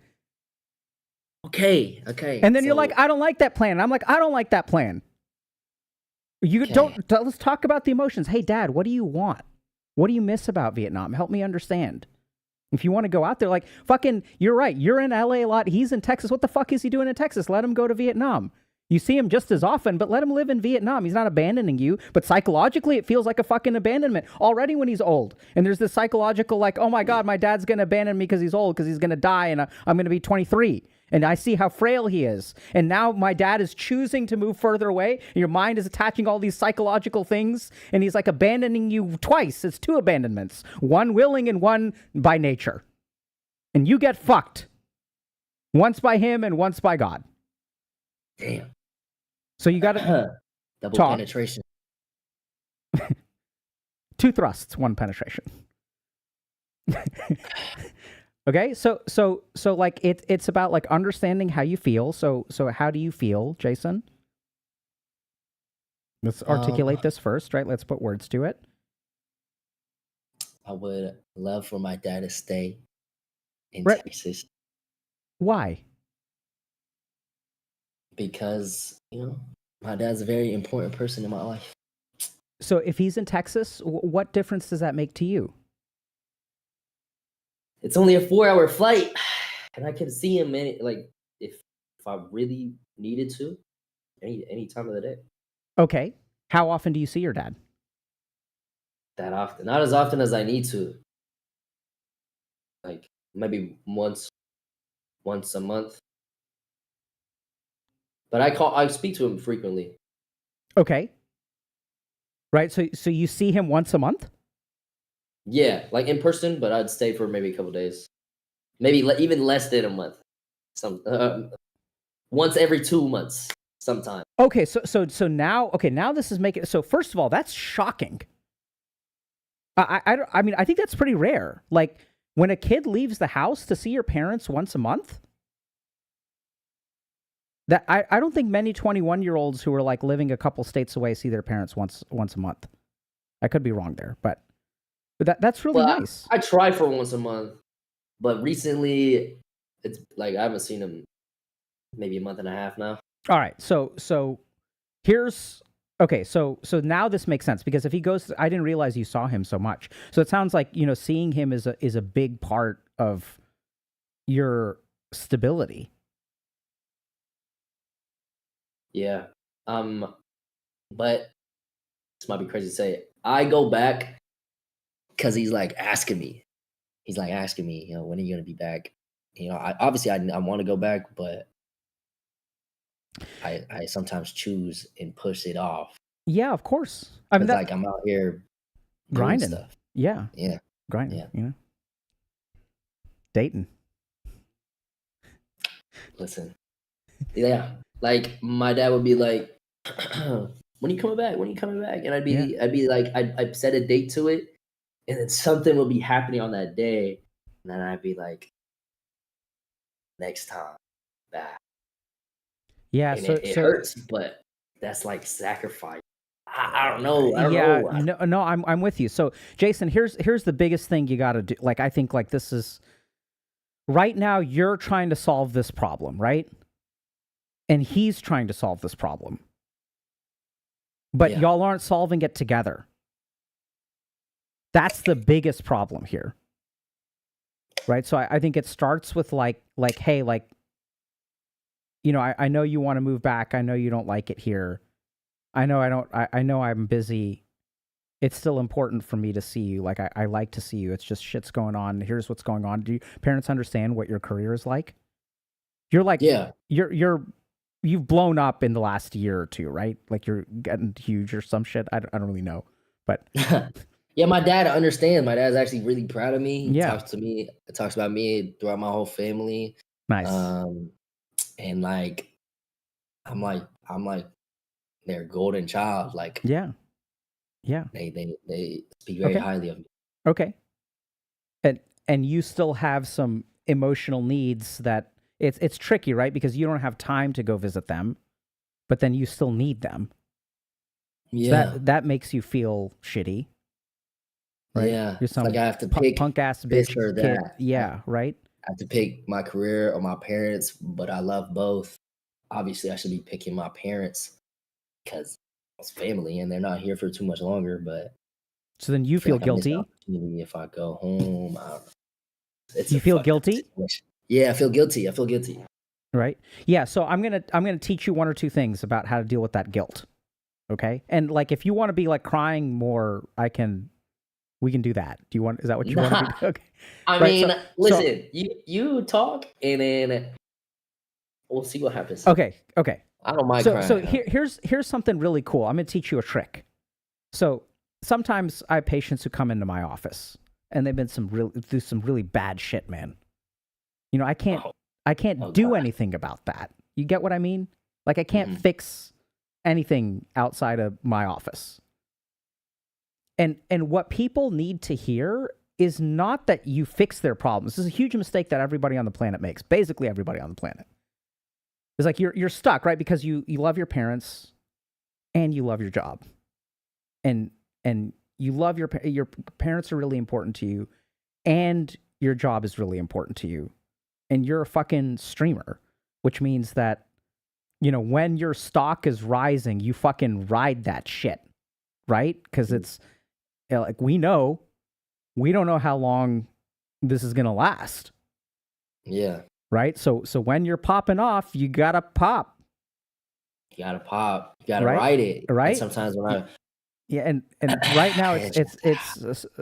Okay. And then you're like, I don't like that plan. And I'm like, I don't like that plan. Let's talk about the emotions. Hey, Dad, what do you want? What do you miss about Vietnam? Help me understand. If you want to go out there, like, fucking, you're right. You're in LA a lot. He's in Texas. What the fuck is he doing in Texas? Let him go to Vietnam. You see him just as often, but let him live in Vietnam. He's not abandoning you, but psychologically, it feels like a fucking abandonment already when he's old. And there's this psychological, like, oh my God, my dad's going to abandon me because he's old, because he's going to die, and I'm going to be 23. And I see how frail he is. And now my dad is choosing to move further away. And your mind is attaching all these psychological things. And he's like abandoning you twice. It's 2 abandonments. One willing and one by nature. And you get fucked. Once by him and once by God. Damn. So you got to double talk. penetration. 2 thrusts, 1 penetration. Okay, so like it's about like understanding how you feel. So how do you feel, Jason? Let's articulate this first, right? Let's put words to it. I would love for my dad to stay in Texas. Why? Because, my dad's a very important person in my life. So if he's in Texas, what difference does that make to you? It's only a 4-hour flight, and I can see him if I really needed to, any time of the day. Okay. How often do you see your dad? That often, not as often as I need to. Like maybe once a month. But I speak to him frequently. Okay. Right. So you see him once a month? Yeah, like in person, but I'd stay for maybe a couple days, maybe even less than a month. Once every 2 months, sometime. Okay, so now this is making. So first of all, that's shocking. I mean, I think that's pretty rare. Like when a kid leaves the house to see your parents once a month. That I don't think many 21-year-olds who are like living a couple states away see their parents once a month. I could be wrong there, but that's really nice. I try for once a month, but recently it's like I haven't seen him maybe a month and a half now. All right, so here's okay. So now this makes sense because if he goes, I didn't realize you saw him so much. So it sounds like seeing him is a big part of your stability. Yeah, but this might be crazy to say. I go back. Because he's like asking me, when are you going to be back? I want to go back, but I sometimes choose and push it off. Yeah, of course. I mean, like I'm out here grinding stuff. Yeah. Grinding. Yeah. Dating. Listen. Yeah. Like my dad would be like, when are you coming back? And I'd be like, I'd set a date to it. And then something will be happening on that day. And then I'd be like, next time, back. Yeah, and it hurts, but that's like sacrifice. I don't know. No, I'm with you. So, Jason, here's the biggest thing you got to do. Like, I think like this is right now you're trying to solve this problem, right? And he's trying to solve this problem. But y'all aren't solving it together. That's the biggest problem here. Right? So I think it starts with like, hey, like, I know you want to move back. I know you don't like it here. I know I'm busy. It's still important for me to see you. Like, I like to see you. It's just shit's going on. Here's what's going on. Do parents understand what your career is like? You're like, you're you've blown up in the last year or two, right? Like you're getting huge or some shit. I don't really know, but yeah, my dad understands. My dad's actually really proud of me. He Yeah. talks to me, talks about me throughout my whole family. nice. And like I'm like their golden child. Like Yeah. they speak very Okay. highly of me. Okay. And you still have some emotional needs that it's tricky, right? Because you don't have time to go visit them, but then you still need them. So Yeah. that makes you feel shitty. Right? Yeah. You're It's some like I have to pick punk ass this bitch or kid. that. Yeah, right? I have to pick my career or my parents, but I love both. Obviously, I should be picking my parents because it's family and they're not here for too much longer. But So then you I feel feel like I miss the guilty. opportunity if I go home. I don't know. It's You a feel fucked up guilty? situation. Yeah, I feel guilty. I feel guilty. Right? Yeah, so I'm gonna teach you one or two things about how to deal with that guilt. Okay? And like if you want to be like crying more, we can do that. Is that what you want to be? Okay. I Right, mean, so- listen, you talk and then we'll see what happens. Okay. I don't mind So crying. here's something really cool. I'm gonna teach you a trick. So sometimes I have patients who come into my office and they've been through some really bad shit, man. You know, I can't Oh, do God. anything about that. You get what I mean? Like I can't Mhm. fix anything outside of my office. And what people need to hear is not that you fix their problems. This is a huge mistake that everybody on the planet makes. Basically everybody on the planet. It's like you're stuck, right? Because you love your parents and you love your job. And you love your parents are really important to you and your job is really important to you. And you're a fucking streamer, which means that, you know, when your stock is rising, you fucking ride that shit, right? Because it's like we don't know how long this is gonna last, Yeah. right? So when you're popping off, you gotta pop. You gotta pop. You gotta Right? write it. Right? And sometimes when Yeah, and right now it's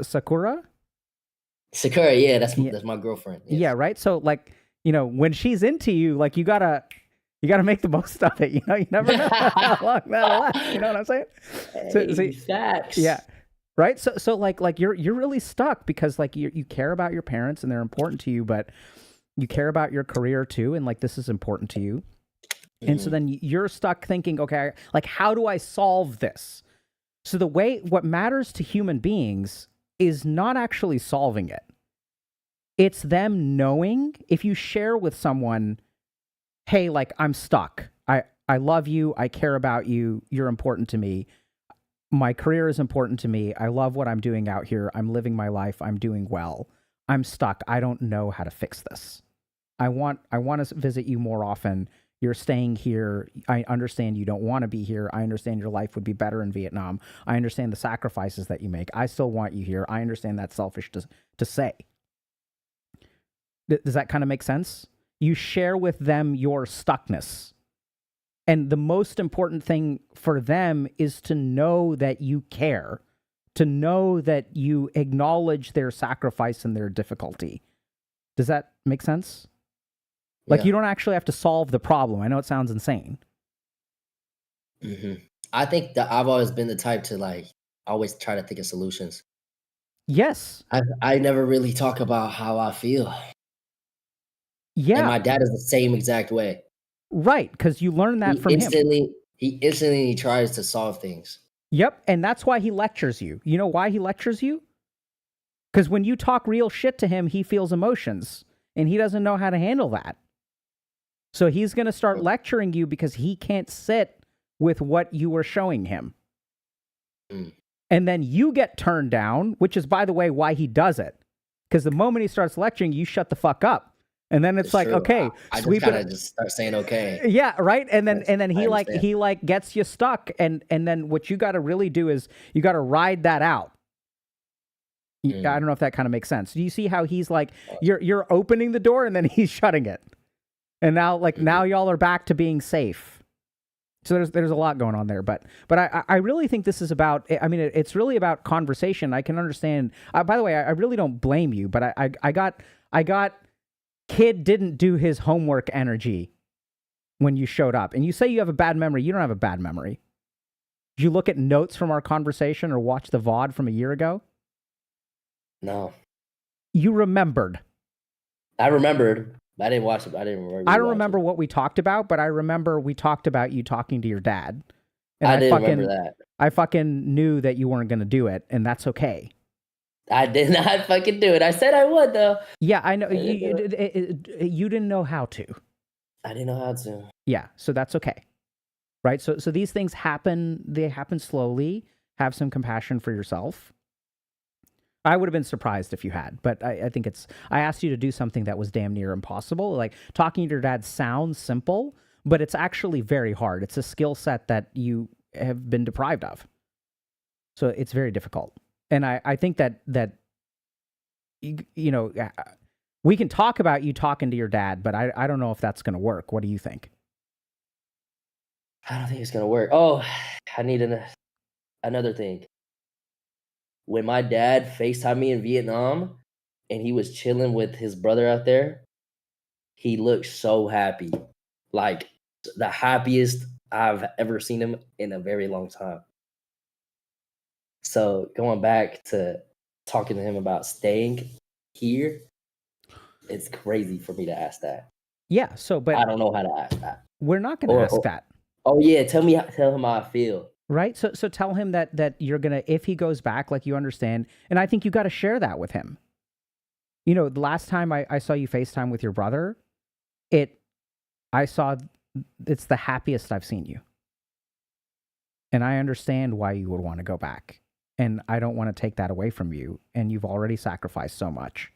Sakura. Sakura, yeah, that's Yeah. my girlfriend. Yeah, Yes. right. So like, you know, when she's into you, like you gotta make the most of it. You know, you never know how long that'll last. You know what I'm saying? Hey, facts. Yeah. Right. So like you're really stuck because like you care about your parents and they're important to you, but you care about your career too, and like this is important to you. And so then you're stuck thinking, okay, like how do I solve this? So what matters to human beings is not actually solving it. It's them knowing if you share with someone, hey, like I'm stuck. I love you. I care about you. You're important to me. My career is important to me. I love what I'm doing out here. I'm living my life. I'm doing well. I'm stuck. I don't know how to fix this. I want to visit you more often. You're staying here. I understand you don't want to be here. I understand your life would be better in Vietnam. I understand the sacrifices that you make. I still want you here. I understand that's selfish to say. Does that kind of make sense? You share with them your stuckness. And the most important thing for them is to know that you care, to know that you acknowledge their sacrifice and their difficulty. Does that make sense? Like you don't actually have to solve the problem. I know it sounds insane. I think that I've always been the type to like always try to think of solutions. Yes. I never really talk about how I feel. Yeah. And my dad is the same exact way. Right, because you learn that from him. He instantly tries to solve things. Yep, and that's why he lectures you. You know why he lectures you? Because when you talk real shit to him, he feels emotions, and he doesn't know how to handle that. So he's going to start lecturing you because he can't sit with what you are showing him. And then you get turned down, which is, by the way, why he does it. Because the moment he starts lecturing, you shut the fuck up. And then it's like, true. okay, I sweep just gotta it. just start saying okay. Yeah, right. And then I he gets you stuck. And then what you got to really do is you got to ride that out. I don't know if that kind of makes sense. Do you see how he's like, you're opening the door and then he's shutting it. And now now y'all are back to being safe. So there's a lot going on there, but I really think this is about. I mean, it's really about conversation. I can understand. By the way, I really don't blame you, but I got kid didn't do his homework energy when you showed up. And you say you have a bad memory. You don't have a bad memory. Did you look at notes from our conversation or watch the VOD from a year ago? No. You remembered. I remembered. I didn't watch it. I didn't remember. I don't remember what we talked about, but I remember we talked about you talking to your dad. And I didn't remember that. I fucking knew that you weren't going to do it, and that's okay. I did not fucking do it. I said I would, though. Yeah, I know. You didn't know how to. I didn't know how to. Yeah, so that's okay. Right? So these things happen. They happen slowly. Have some compassion for yourself. I would have been surprised if you had, but I think I asked you to do something that was damn near impossible. Like, talking to your dad sounds simple, but it's actually very hard. It's a skill set that you have been deprived of. So it's very difficult. And I think that you know, we can talk about you talking to your dad, but I don't know if that's going to work. What do you think? I don't think it's going to work. Oh, I need another thing. When my dad FaceTimed me in Vietnam and he was chilling with his brother out there, he looked so happy. Like, the happiest I've ever seen him in a very long time. So going back to talking to him about staying here, it's crazy for me to ask that. Yeah, but I don't know how to ask that. We're not going to ask that. Oh yeah, tell him how I feel. Right? So tell him that you're going to, if he goes back, like, you understand, and I think you got to share that with him. You know, the last time I saw you FaceTime with your brother, it's the happiest I've seen you. And I understand why you would want to go back. And I don't want to take that away from you. And you've already sacrificed so much.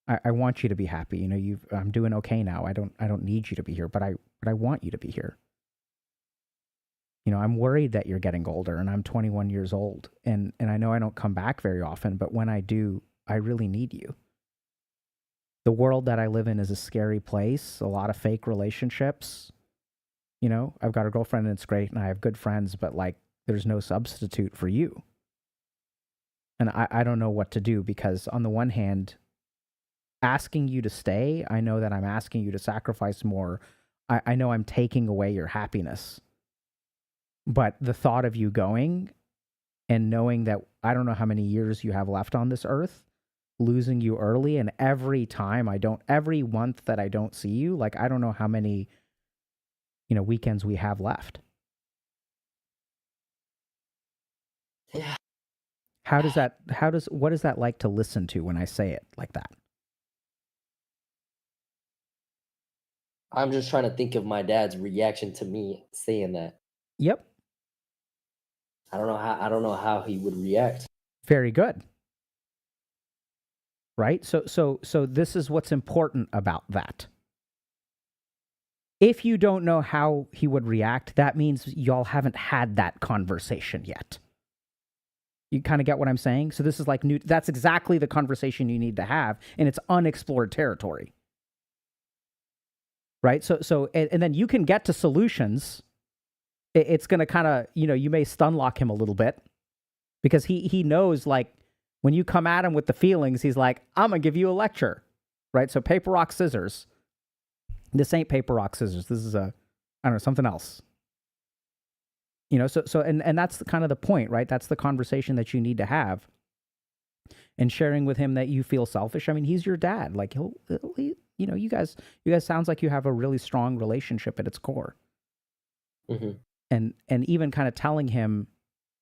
I want you to be happy. You know, I'm doing okay now. I don't need you to be here, but I want you to be here. You know, I'm worried that you're getting older, and I'm 21 years old. And I know I don't come back very often, but when I do, I really need you. The world that I live in is a scary place, a lot of fake relationships. You know, I've got a girlfriend and it's great, and I have good friends, but like, there's no substitute for you. And I don't know what to do, because on the one hand, asking you to stay, I know that I'm asking you to sacrifice more. I know I'm taking away your happiness. But the thought of you going and knowing that I don't know how many years you have left on this earth, losing you early, and every month that I don't see you, like, I don't know how many, you know, weekends we have left. Yeah. What is that like to listen to when I say it like that? I'm just trying to think of my dad's reaction to me saying that. Yep. I don't know how he would react. Very good. Right? So this is what's important about that. If you don't know how he would react, that means y'all haven't had that conversation yet. You kind of get what I'm saying? So this is like that's exactly the conversation you need to have, and it's unexplored territory. Right? So and then you can get to solutions. It's going to kind of, you know, you may stun lock him a little bit, because he knows, like, when you come at him with the feelings, he's like, I'm going to give you a lecture, right? So paper, rock, scissors. This ain't paper, rock, scissors. This is something else. You know, so and that's kind of the point, right? That's the conversation that you need to have. And sharing with him that you feel selfish. I mean, he's your dad. Like, he'll you know, you guys sounds like you have a really strong relationship at its core. Mm-hmm. And even kind of telling him,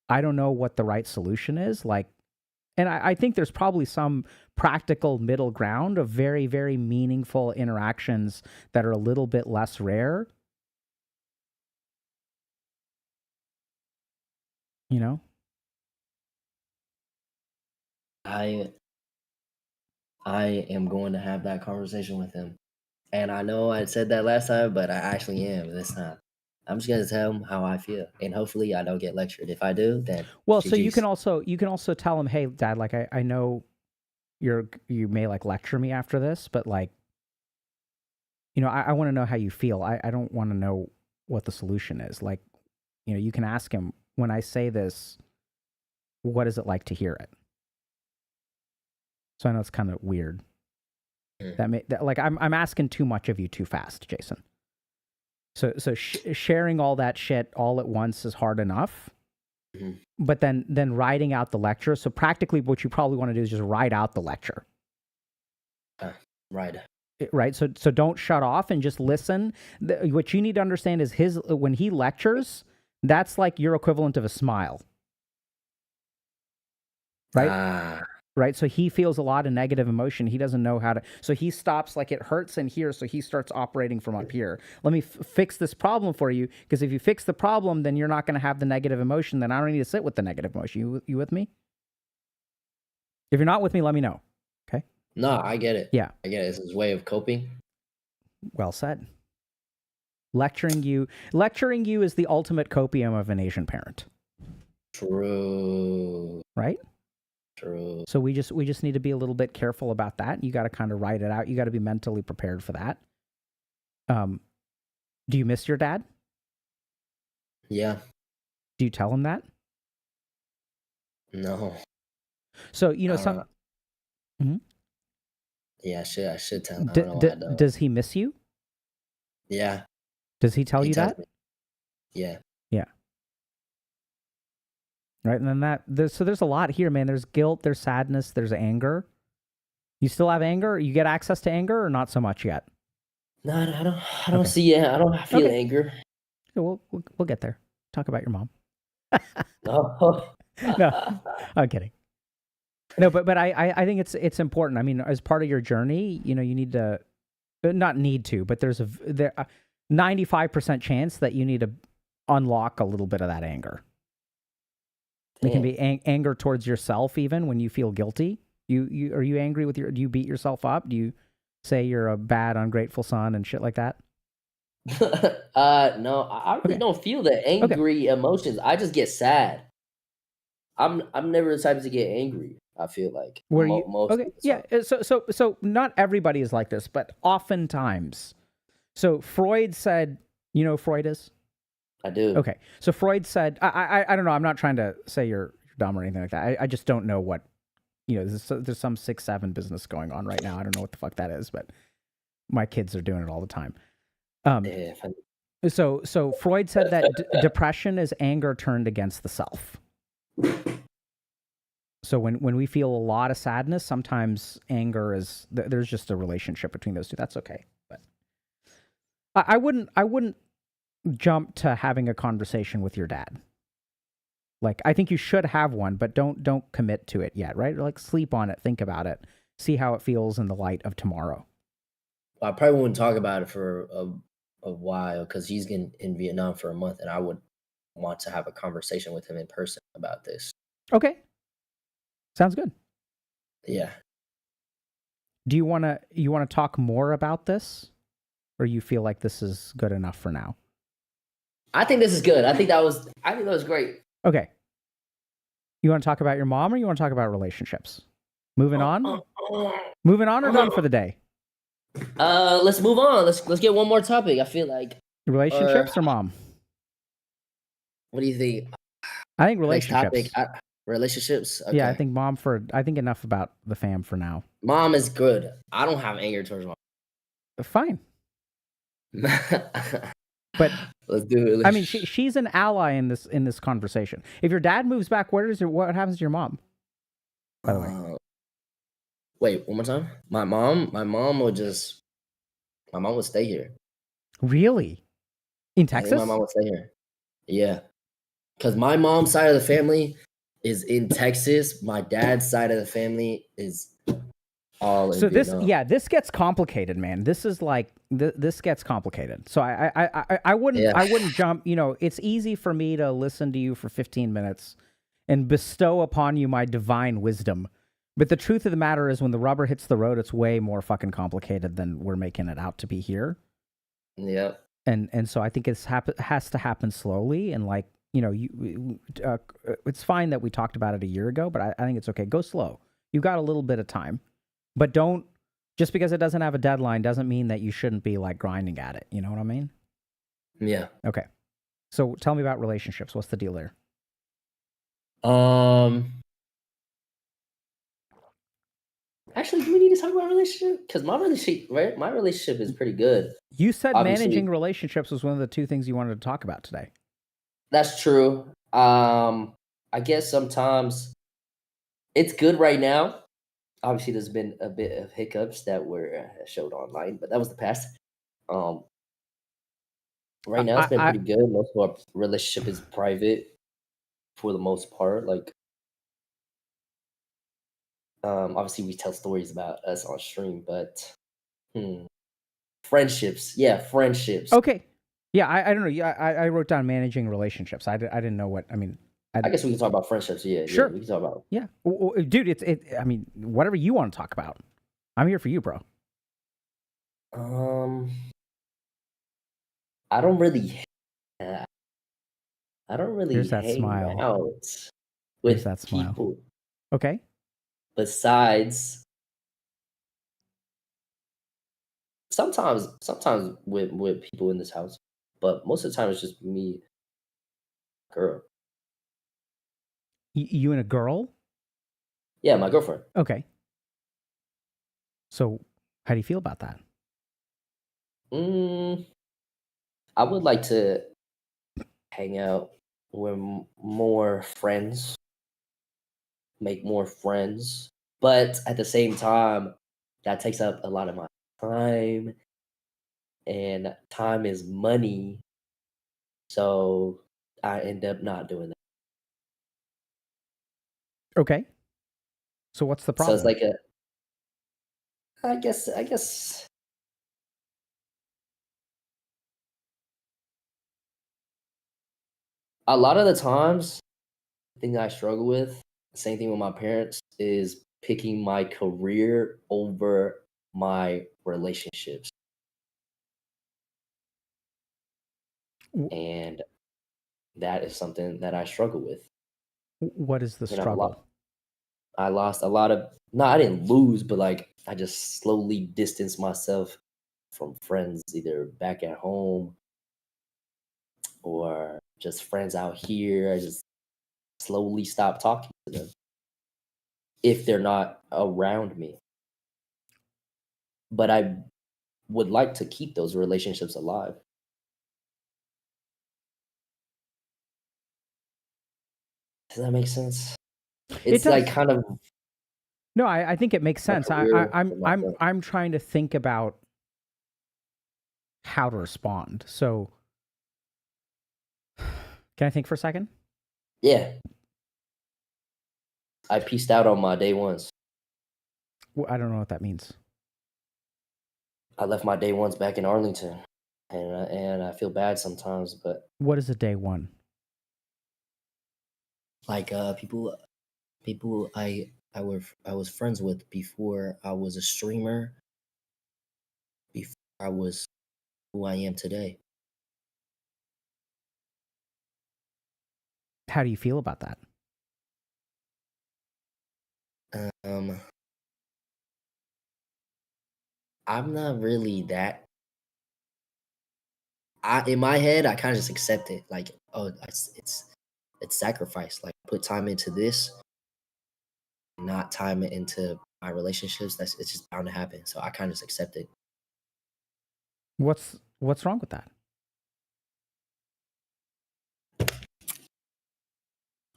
I don't know what the right solution is. Like, and I think there's probably some practical middle ground of very, very meaningful interactions that are a little bit less rare. You know? I am going to have that conversation with him. And I know I said that last time, but I actually am this time. I'm just gonna tell him how I feel, and hopefully I don't get lectured. If I do, then well, so GG's. you can also tell him, hey, Dad, like, I know you may like lecture me after this, but like, you know, I want to know how you feel. I don't want to know what the solution is. Like, you know, you can ask him, when I say this, what is it like to hear it? So I know it's kind of weird. Like, I'm asking too much of you too fast, Jason. So sharing all that shit all at once is hard enough. Mhm. But then writing out the lecture. So practically what you probably want to do is just write out the lecture. Right. Right. So don't shut off and just listen. What you need to understand is when he lectures, that's like your equivalent of a smile. Right? Right. So he feels a lot of negative emotion. He doesn't know how to. So he stops, like it hurts in here. So he starts operating from up here. Let me fix this problem for you. Because if you fix the problem, then you're not going to have the negative emotion. Then I don't need to sit with the negative emotion. You with me? If you're not with me, let me know. Okay. No, I get it. Yeah. I get it. It's his way of coping. Well said. Lecturing you is the ultimate copium of an Asian parent. True. Right? True. So we just need to be a little bit careful about that. You got to kind of write it out. You got to be mentally prepared for that. Do you miss your dad? Yeah. Do you tell him that? No. So, you know, some. Mm-hmm. Yeah, I should tell him. I don't know why I don't. Does he miss you? Yeah. Does he tell you that? Me. Yeah. Yeah. Right, and then there's a lot here, man. There's guilt, there's sadness, there's anger. You still have anger? You get access to anger, or not so much yet? No, I don't see it. I don't feel anger. Okay, we'll get there. Talk about your mom. No. No, I'm kidding. No, but I think it's important. I mean, as part of your journey, you know, you need to not need to, but there's a 95% chance that you need to unlock a little bit of that anger. It can be anger towards yourself, even when you feel guilty. Are you angry with do you beat yourself up? Do you say you're a bad, ungrateful son and shit like that? No, I really don't feel the angry emotions. I just get sad. I'm never the type to get angry. I feel like most okay? Yeah. So not everybody is like this, but oftentimes. So Freud said, you know who Freud is? I do. Okay. So Freud said, I don't know. I'm not trying to say you're dumb or anything like that. I just don't know what, you know, there's some 6-7 business going on right now. I don't know what the fuck that is, but my kids are doing it all the time. So Freud said that depression is anger turned against the self. So when we feel a lot of sadness, sometimes anger is, there's just a relationship between those two. That's okay. But I wouldn't jump to having a conversation with your dad. Like, I think you should have one, but don't commit to it yet, right? Like, sleep on it, think about it, see how it feels in the light of tomorrow. I probably wouldn't talk about it for a while because he's in Vietnam for a month, and I would want to have a conversation with him in person about this. Okay. Sounds good. Yeah. Do you want to talk more about this, or you feel like this is good enough for now? I think this is good. I think that was great. Okay. You want to talk about your mom, or you want to talk about relationships? Moving on? Moving on or done for the day? Let's move on. Let's get one more topic. I feel like relationships or mom? What do you think? I think relationships. Relationships. Okay. Yeah, I think I think enough about the fam for now. Mom is good. I don't have anger towards mom. Fine. But let's do it. I mean, she's an ally in this conversation. If your dad moves back, what happens to your mom? By the way. Wait, one more time. My mom would stay here. Really? In Texas? My mom would stay here. Yeah. Because my mom's side of the family is in Texas. My dad's side of the family is all in Vietnam. This gets complicated, man. This is like this gets complicated. So I wouldn't jump. You know, it's easy for me to listen to you for 15 minutes and bestow upon you my divine wisdom. But the truth of the matter is, when the rubber hits the road, it's way more fucking complicated than we're making it out to be here. Yeah. And so I think it has to happen slowly, and like, you know, it's fine that we talked about it a year ago, but I think it's okay. Go slow. You've got a little bit of time, but don't, just because it doesn't have a deadline doesn't mean that you shouldn't be like grinding at it. You know what I mean? Yeah. Okay. So tell me about relationships. What's the deal there? Actually, do we need to talk about relationship? Because my relationship is pretty good. You said Obviously. managing relationships was one of the two things you wanted to talk about today. That's true. I guess sometimes it's good right now. Obviously, there's been a bit of hiccups that were showed online, but that was the past. Right now it's been pretty good. Most of our relationship is private for the most part. Like, obviously we tell stories about us on stream, but friendships. Yeah, friendships. Okay. Yeah, I don't know. Yeah, I wrote down managing relationships. I didn't know what I mean. I guess we can talk about friendships. Yeah, sure. Yeah, we can talk about. Yeah, dude. I mean, whatever you want to talk about, I'm here for you, bro. I don't really. I don't really Here's that hang smile. out Here's with that smile. people. Okay. Besides, sometimes with people in this house, but most of the time it's just me, girl. You and a girl? Yeah, my girlfriend. Okay. So, how do you feel about that? I would like to hang out with more friends, make more friends, but at the same time, that takes up a lot of my time, and time is money. So I end up not doing that. Okay. So what's the problem? So it's like I guess a lot of the times, the thing I struggle with, same thing with my parents, is picking my career over my relationships. And that is something that I struggle with. What is the struggle? I lost a lot of, no, I didn't lose, but like I just slowly distanced myself from friends, either back at home or just friends out here. I just slowly stopped talking to them if they're not around me. But I would like to keep those relationships alive. Does that make sense? It's like kind of. No, I think it makes sense. I'm trying to think about how to respond. So, can I think for a second? Yeah. I pieced out on my day ones. Well, I don't know what that means. I left my day ones back in Arlington, and I feel bad sometimes. But what is a day one? Like people I was friends with before I was a streamer, before I was who I am today. How do you feel about that? I'm not really that. In my head, I kind of just accept it. Like, oh, it's sacrifice. Like, put time into this, not time it into my relationships. It's just bound to happen. So I kind of just accept it. What's wrong with that?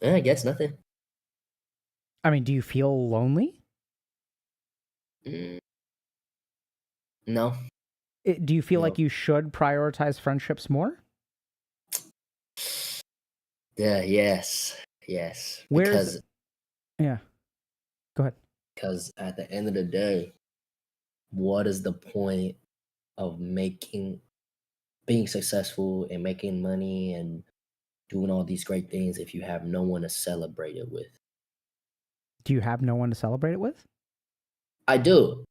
Yeah, I guess nothing. I mean, do you feel lonely? No. Do you feel like you should prioritize friendships more? Yeah, yes. Yeah. Go ahead. Because at the end of the day, what is the point of being successful and making money and doing all these great things if you have no one to celebrate it with? Do you have no one to celebrate it with? I do.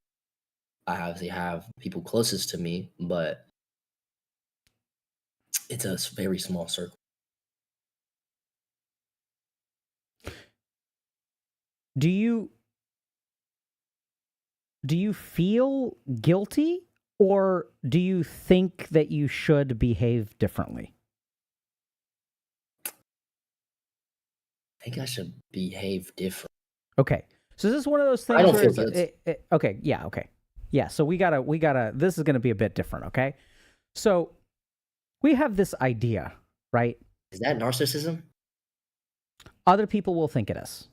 I obviously have people closest to me, but it's a very small circle. Do you feel guilty, or do you think that you should behave differently? I think I should behave different. Okay. So this is one of those things. I don't where feel it's- guilt. okay. Yeah. Okay. Yeah. So we gotta. This is gonna be a bit different. Okay. So we have this idea, right? Is that narcissism? Other people will think it is,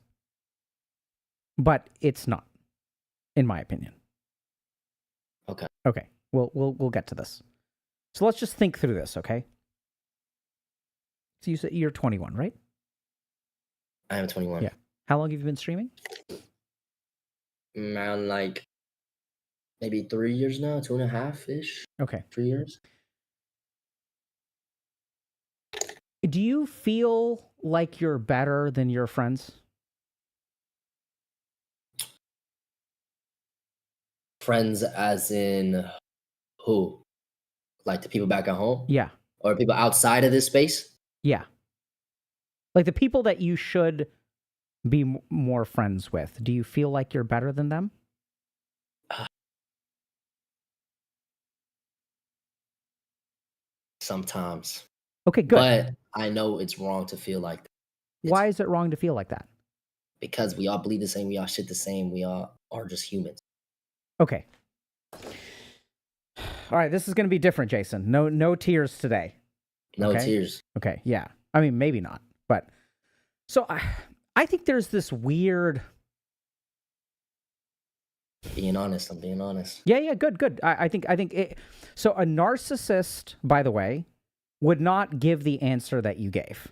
but it's not, in my opinion. Okay. Okay. We'll get to this. So let's just think through this. Okay. So you said you're 21, right? I am 21. Yeah. How long have you been streaming? Around like maybe 3 years now, 2.5 ish. Okay. 3 years. Do you feel like you're better than your friends? Friends as in who? Like the people back at home? Yeah. Or people outside of this space? Yeah. Like the people that you should be more friends with. Do you feel like you're better than them? Sometimes. Okay, good. But I know it's wrong to feel like that. Why is it wrong to feel like that? Because we all bleed the same, we all shit the same, we all are just humans. Okay. All right, this is going to be different, Jason. No tears today. No Okay. tears. Okay, yeah. I mean, maybe not, but so I think there's this weird. Being honest, I'm being honest. Yeah, good. I think it. So a narcissist, by the way, would not give the answer that you gave.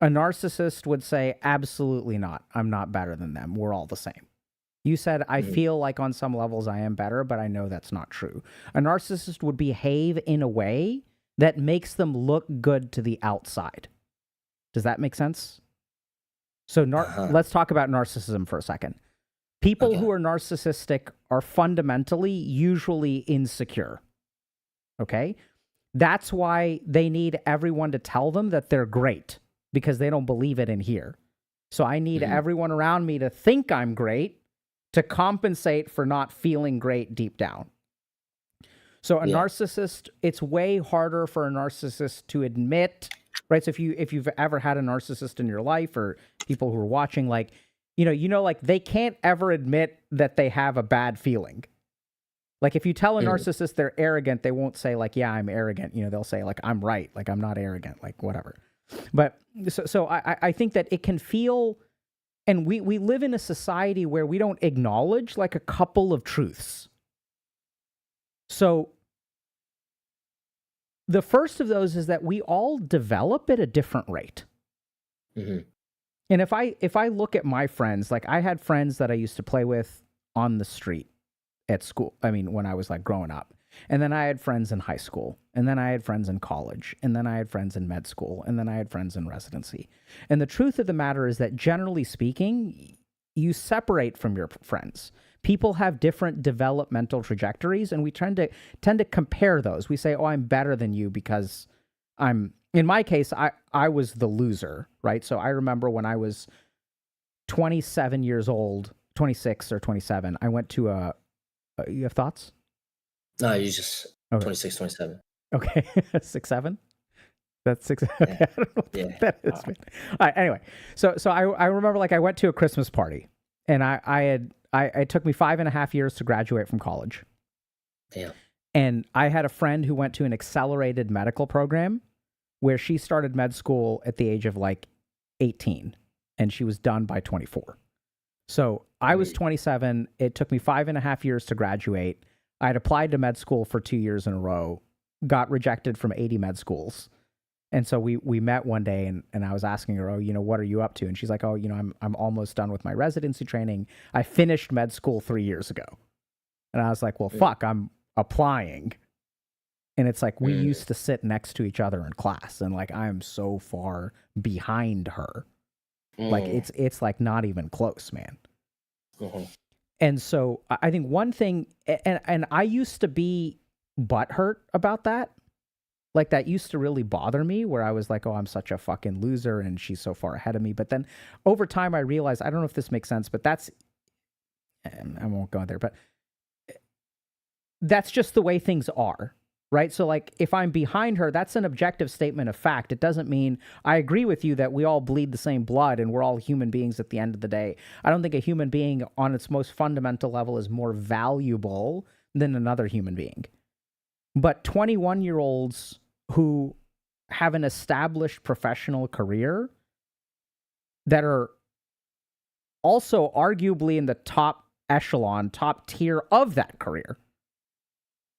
A narcissist would say, absolutely not. I'm not better than them. We're all the same. You said, I feel like on some levels I am better, but I know that's not true. A narcissist would behave in a way that makes them look good to the outside. Does that make sense? So let's talk about narcissism for a second. People who are narcissistic are fundamentally usually insecure. Okay? That's why they need everyone to tell them that they're great, because they don't believe it in here. So I need everyone around me to think I'm great to compensate for not feeling great deep down. So a narcissist, it's way harder for a narcissist to admit, right? So if you've ever had a narcissist in your life, or people who are watching, like, like they can't ever admit that they have a bad feeling. Like if you tell a narcissist they're arrogant, they won't say like, yeah, I'm arrogant. They'll say like, I'm right. Like I'm not arrogant, like whatever. But so I think that it can feel, and we live in a society where we don't acknowledge like a couple of truths. So the first of those is that we all develop at a different rate. And if I look at my friends, like I had friends that I used to play with on the street at school. I mean, when I was like growing up. And then I had friends in high school. And then I had friends in college. And then I had friends in med school. And then I had friends in residency. And the truth of the matter is that generally speaking, you separate from your friends. People have different developmental trajectories, and we tend to compare those. We say, oh, I'm better than you because in my case, I was the loser, right? So I remember when I was 27 years old, 26 or 27, I went to you have thoughts? No, you just Okay. 26, 27. Okay. 6'7"? That's 6. Okay. I don't know what that is. Man. All right. Anyway, so I remember like I went to a Christmas party, and it took me 5.5 years to graduate from college. Damn. And I had a friend who went to an accelerated medical program where she started med school at the age of like 18, and she was done by 24. So I was 27. It took me 5.5 years to graduate. I had applied to med school for 2 years in a row, got rejected from 80 med schools. And so we met one day, and I was asking her, what are you up to? And she's like, I'm almost done with my residency training. I finished med school 3 years ago. And I was like, well, fuck, I'm applying. And it's like, we used to sit next to each other in class, and like, I am so far behind her. Like it's like not even close, man. And so I think one thing, and I used to be butthurt about that. Like that used to really bother me, where I was like, oh, I'm such a fucking loser and she's so far ahead of me. But then over time I realized, I don't know if this makes sense, but I won't go there, but that's just the way things are. right? So like if I'm behind her, that's an objective statement of fact. It doesn't mean I agree with you that we all bleed the same blood and we're all human beings at the end of the day. I don't think a human being on its most fundamental level is more valuable than another human being. But 21-year-olds who have an established professional career that are also arguably in the top echelon, top tier of that career.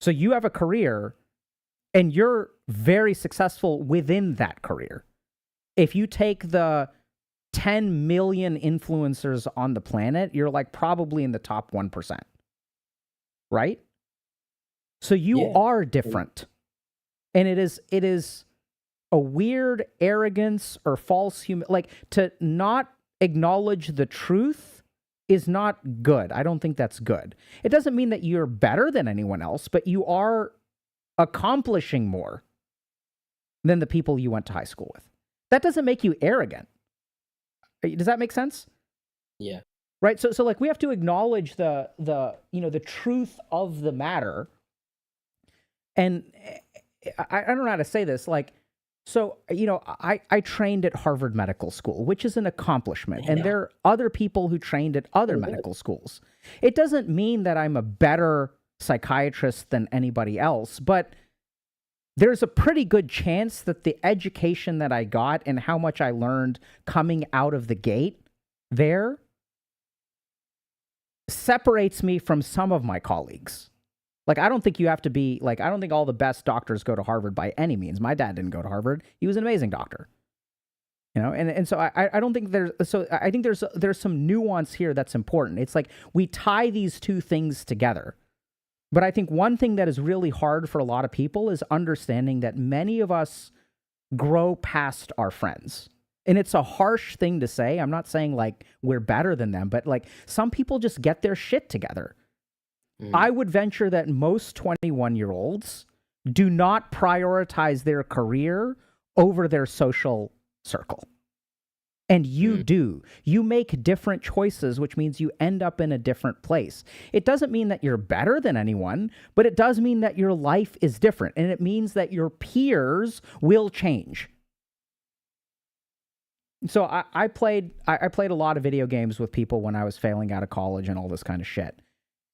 So you have a career and you're very successful within that career. If you take the 10 million influencers on the planet, you're like probably in the top 1%. Right? So you are different. And it is a weird arrogance or false like to not acknowledge the truth is not good. I don't think that's good. It doesn't mean that you're better than anyone else, but you are accomplishing more than the people you went to high school with. That doesn't make you arrogant. Does that make sense? Yeah. Right? So like we have to acknowledge the truth of the matter. And I don't know how to say this, like, so, I trained at Harvard Medical School, which is an accomplishment. And there are other people who trained at other medical schools. It doesn't mean that I'm a better psychiatrist than anybody else, but there's a pretty good chance that the education that I got and how much I learned coming out of the gate there separates me from some of my colleagues. Like, I don't think you have to be, like, I don't think all the best doctors go to Harvard by any means. My dad didn't go to Harvard. He was an amazing doctor. And so I don't think I think there's some nuance here that's important. It's like we tie these two things together. But I think one thing that is really hard for a lot of people is understanding that many of us grow past our friends. And it's a harsh thing to say. I'm not saying like we're better than them, but like some people just get their shit together. I would venture that most 21-year-olds do not prioritize their career over their social circle. And you do. You make different choices, which means you end up in a different place. It doesn't mean that you're better than anyone, but it does mean that your life is different. And it means that your peers will change. So I played a lot of video games with people when I was failing out of college and all this kind of shit.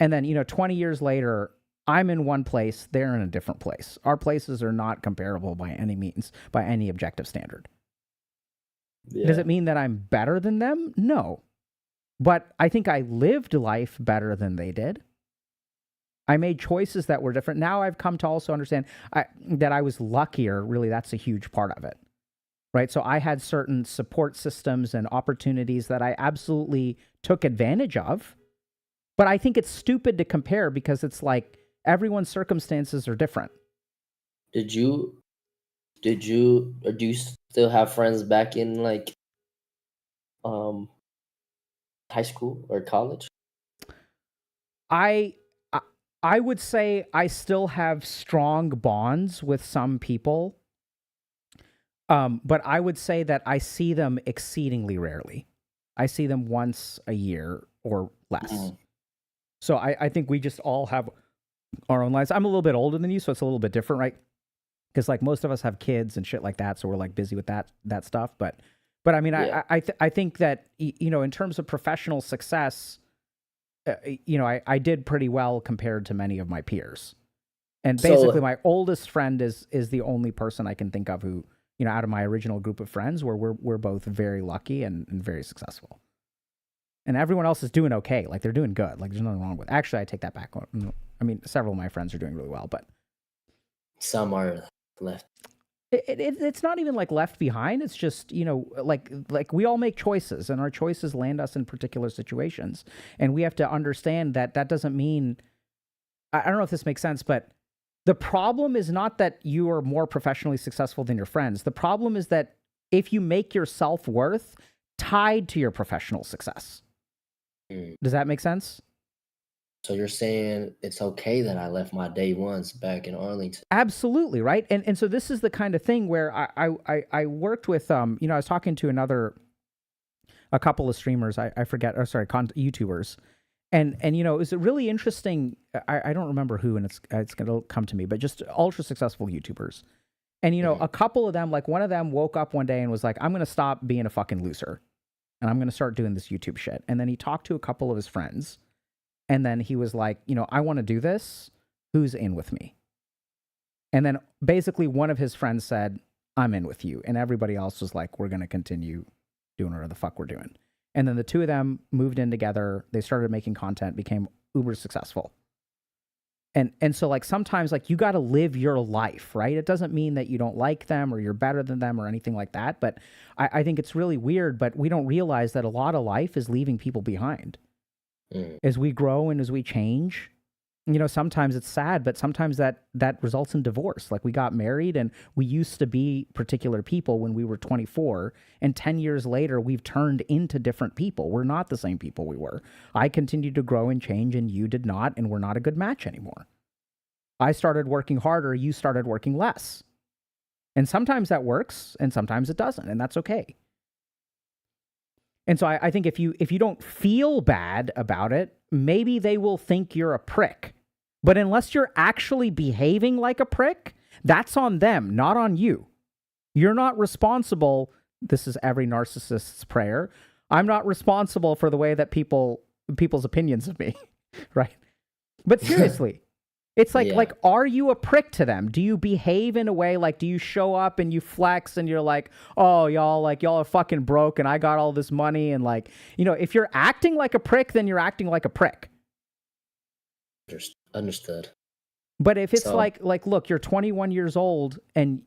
And then, 20 years later, I'm in one place, they're in a different place. Our places are not comparable by any means, by any objective standard. Yeah. Does it mean that I'm better than them? No. But I think I lived life better than they did. I made choices that were different. Now I've come to also understand that I was luckier. Really, that's a huge part of it. Right? So I had certain support systems and opportunities that I absolutely took advantage of. But I think it's stupid to compare because it's like everyone's circumstances are different. Or do you still have friends back in like high school or college? I would say I still have strong bonds with some people. But I would say that I see them exceedingly rarely. I see them once a year or less. So I think we just all have our own lives. I'm a little bit older than you, so it's a little bit different, right? Because like most of us have kids and shit like that, so we're like busy with that stuff. But I mean, yeah. I think that in terms of professional success, I did pretty well compared to many of my peers. And basically, my oldest friend is the only person I can think of who out of my original group of friends where we're both very lucky and very successful. And everyone else is doing okay. Like, they're doing good. Like, there's nothing wrong with it. Actually, I take that back. I mean, several of my friends are doing really well, but... Some are left. It's not even, like, left behind. It's just, like we all make choices, and our choices land us in particular situations. And we have to understand that doesn't mean... I don't know if this makes sense, but the problem is not that you are more professionally successful than your friends. The problem is that if you make your self-worth tied to your professional success... Does that make sense? So you're saying it's okay that I left my day ones back in Arlington? Absolutely, right? And so this is the kind of thing where I worked with, I was talking to a couple of streamers, I forget, YouTubers, And you know, it was really interesting. I don't remember who, and it's going to come to me, but just ultra successful YouTubers. And you know, a couple of them, like one of them woke up one day and was like, I'm going to stop being a fucking loser. And I'm going to start doing this YouTube shit. And then he talked to a couple of his friends. And then he was like, you know, I want to do this. Who's in with me? And then basically one of his friends said, I'm in with you. And everybody else was like, we're going to continue doing whatever the fuck we're doing. And then the two of them moved in together. They started making content, became uber successful. And so like sometimes like you got to live your life, right? It doesn't mean that you don't like them or you're better than them or anything like that. But I think it's really weird, but we don't realize that a lot of life is leaving people behind. As we grow and as we change, you know, sometimes it's sad, but sometimes that results in divorce. Like we got married and we used to be particular people when we were 24, and 10 years later, we've turned into different people. We're not the same people we were. I continued to grow and change and you did not, and we're not a good match anymore. I started working harder, you started working less. And sometimes that works and sometimes it doesn't, and that's okay. And so I think if you don't feel bad about it, maybe they will think you're a prick. But unless you're actually behaving like a prick, that's on them, not on you. You're not responsible. This is every narcissist's prayer. I'm not responsible for the way that people's opinions of me, right? But seriously, it's like, are you a prick to them? Do you behave in a way like, do you show up and you flex and you're like, oh, y'all are fucking broke and I got all this money, and like, you know, if you're acting like a prick, then you're acting like a prick. Understood. But if it's like, look, you're 21 years old and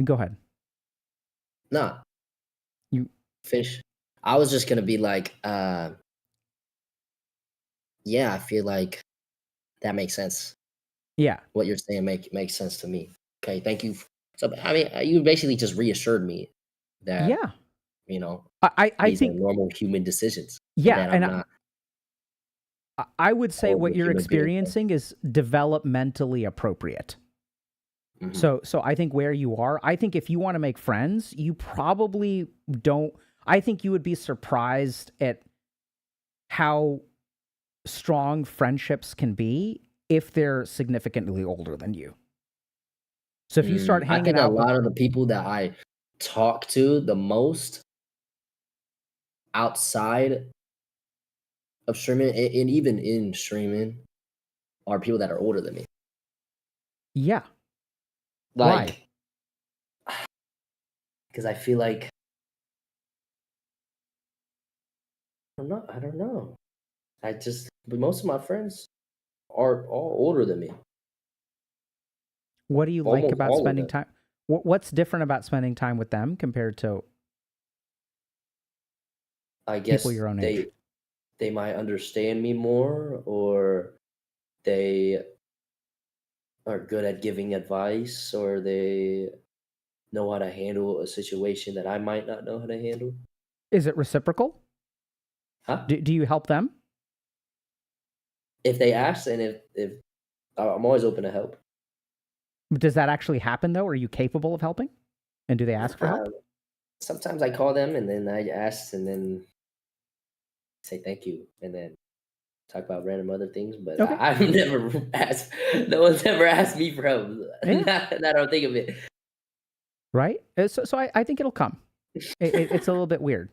go ahead. Nah. You fish. I was just gonna be like, yeah, I feel like that makes sense. Yeah. What you're saying makes sense to me. Okay, thank you. So, I mean, you basically just reassured me that, you know, I these think are normal human decisions. Yeah, and I'm not. I would say what you're experiencing is developmentally appropriate. So I think where you are, I think if you want to make friends, you probably don't. I think you would be surprised at how strong friendships can be if they're significantly older than you. So if you start hanging out, a lot of the people that I talk to the most outside of streaming, and even in streaming, are people that are older than me. Yeah. Like, because I feel like I don't know. But most of my friends are all older than me. What do you like about spending time? What's different about spending time with them compared to, I guess, people your own age? They might understand me more, or they are good at giving advice, or they know how to handle a situation that I might not know how to handle. Is it reciprocal? Huh? Do you help them? If they ask, and if I'm always open to help. Does that actually happen though? Are you capable of helping? And do they ask for help? Sometimes I call them and then I ask and then say thank you and then talk about random other things. But I've never asked. No one's ever asked me for help. Now I don't think of it. Right. So I think it'll come. It's a little bit weird.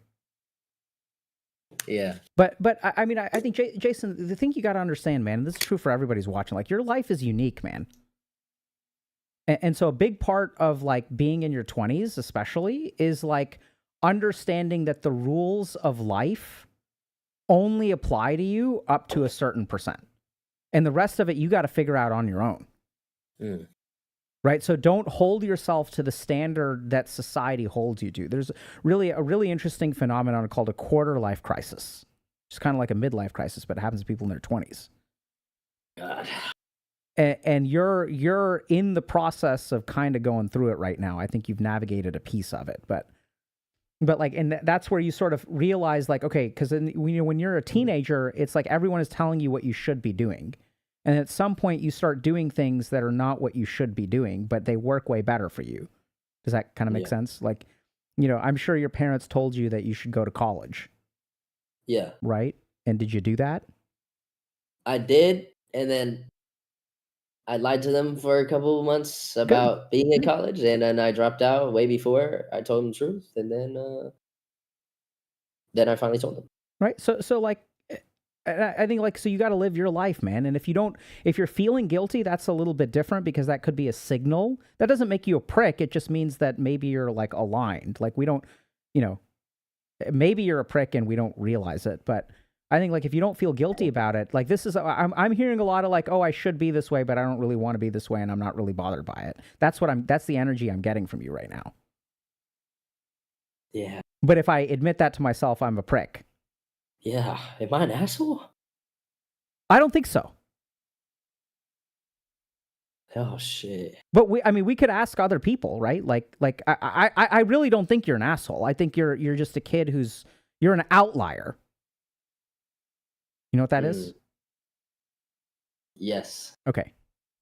Yeah. But I mean, I think, Jason, the thing you got to understand, man, and this is true for everybody who's watching, like, your life is unique, man. And so a big part of like being in your 20s, especially, is like understanding that the rules of life only apply to you up to a certain percent. And the rest of it, you got to figure out on your own. Right? So don't hold yourself to the standard that society holds you to. There's really a really interesting phenomenon called a quarter life crisis. It's kind of like a midlife crisis, but it happens to people in their 20s. God. And you're in the process of kind of going through it right now. I think you've navigated a piece of it, but like, and that's where you sort of realize, like, okay, because when you're a teenager, it's like everyone is telling you what you should be doing, and at some point you start doing things that are not what you should be doing, but they work way better for you. Does that kind of make sense? Like, you know, I'm sure your parents told you that you should go to college. Yeah. Right. And did you do that? I did, and then I lied to them for a couple of months about being in college, and then I dropped out way before I told them the truth, and then I finally told them. Right. So like, I think like, so you got to live your life, man. And if you're feeling guilty, that's a little bit different because that could be a signal. That doesn't make you a prick. It just means that maybe you're like aligned. Like we don't, maybe you're a prick and we don't realize it. But I think like if you don't feel guilty about it, like this is, I'm hearing a lot of like, oh, I should be this way, but I don't really want to be this way, and I'm not really bothered by it. That's the energy I'm getting from you right now. Yeah. But if I admit that to myself, I'm a prick. Yeah. Am I an asshole? I don't think so. Oh shit. But we could ask other people, right? Like I really don't think you're an asshole. I think you're just a kid you're an outlier. You know what that is? Yes. Okay.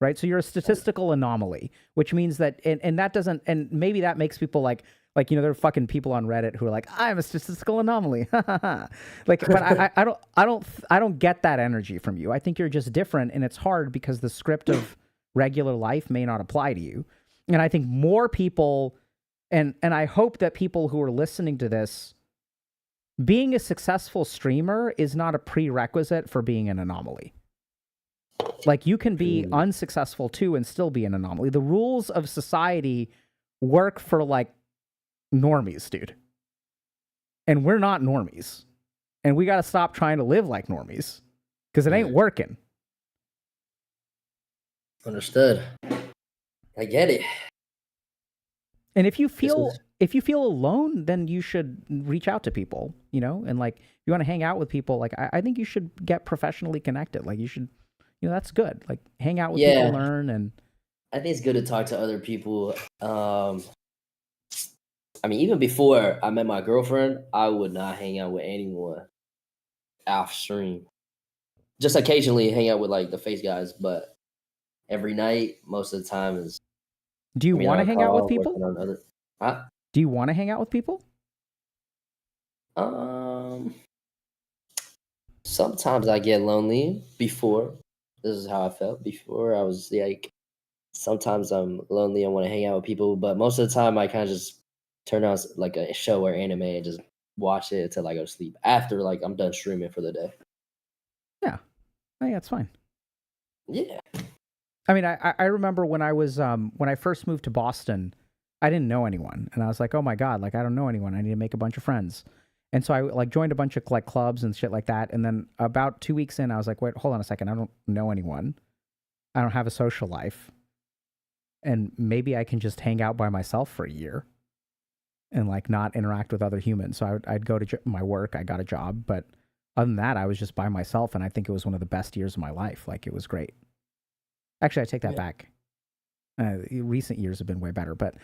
Right. So you're a statistical anomaly, which means that, and that doesn't, and maybe that makes people like, there are fucking people on Reddit who are like, I'm a statistical anomaly. Like, but I don't get that energy from you. I think you're just different, and it's hard because the script of regular life may not apply to you. And I think more people, and I hope that people who are listening to this, being a successful streamer is not a prerequisite for being an anomaly. Like, you can be unsuccessful too and still be an anomaly. The rules of society work for like normies, dude. And we're not normies. And we got to stop trying to live like normies because it ain't working. Understood. I get it. And if you feel alone, then you should reach out to people, and like, if you want to hang out with people, like, I think you should get professionally connected. Like, you should, that's good. Like, hang out with people, learn. And I think it's good to talk to other people. I mean, even before I met my girlfriend, I would not hang out with anyone off stream. Just occasionally hang out with like the face guys, but every night, most of the time is. Do you want to hang out with people? Huh? Do you want to hang out with people? Sometimes I get lonely. Before, this is how I felt. Before, I was like, sometimes I'm lonely. I want to hang out with people, but most of the time, I kind of just turn on like a show or anime and just watch it until I go to sleep. After like I'm done streaming for the day. Yeah, I think that's fine. Yeah. I mean, I remember when I was when I first moved to Boston, I didn't know anyone, and I was like, oh my god, like I don't know anyone. I need to make a bunch of friends. And so I like joined a bunch of like clubs and shit like that. And then about 2 weeks in, I was like, wait, hold on a second. I don't know anyone. I don't have a social life. And maybe I can just hang out by myself for a year and like not interact with other humans. So I'd go to my work. I got a job. But other than that, I was just by myself. And I think it was one of the best years of my life. Like, it was great. Actually, I take that back. Recent years have been way better, but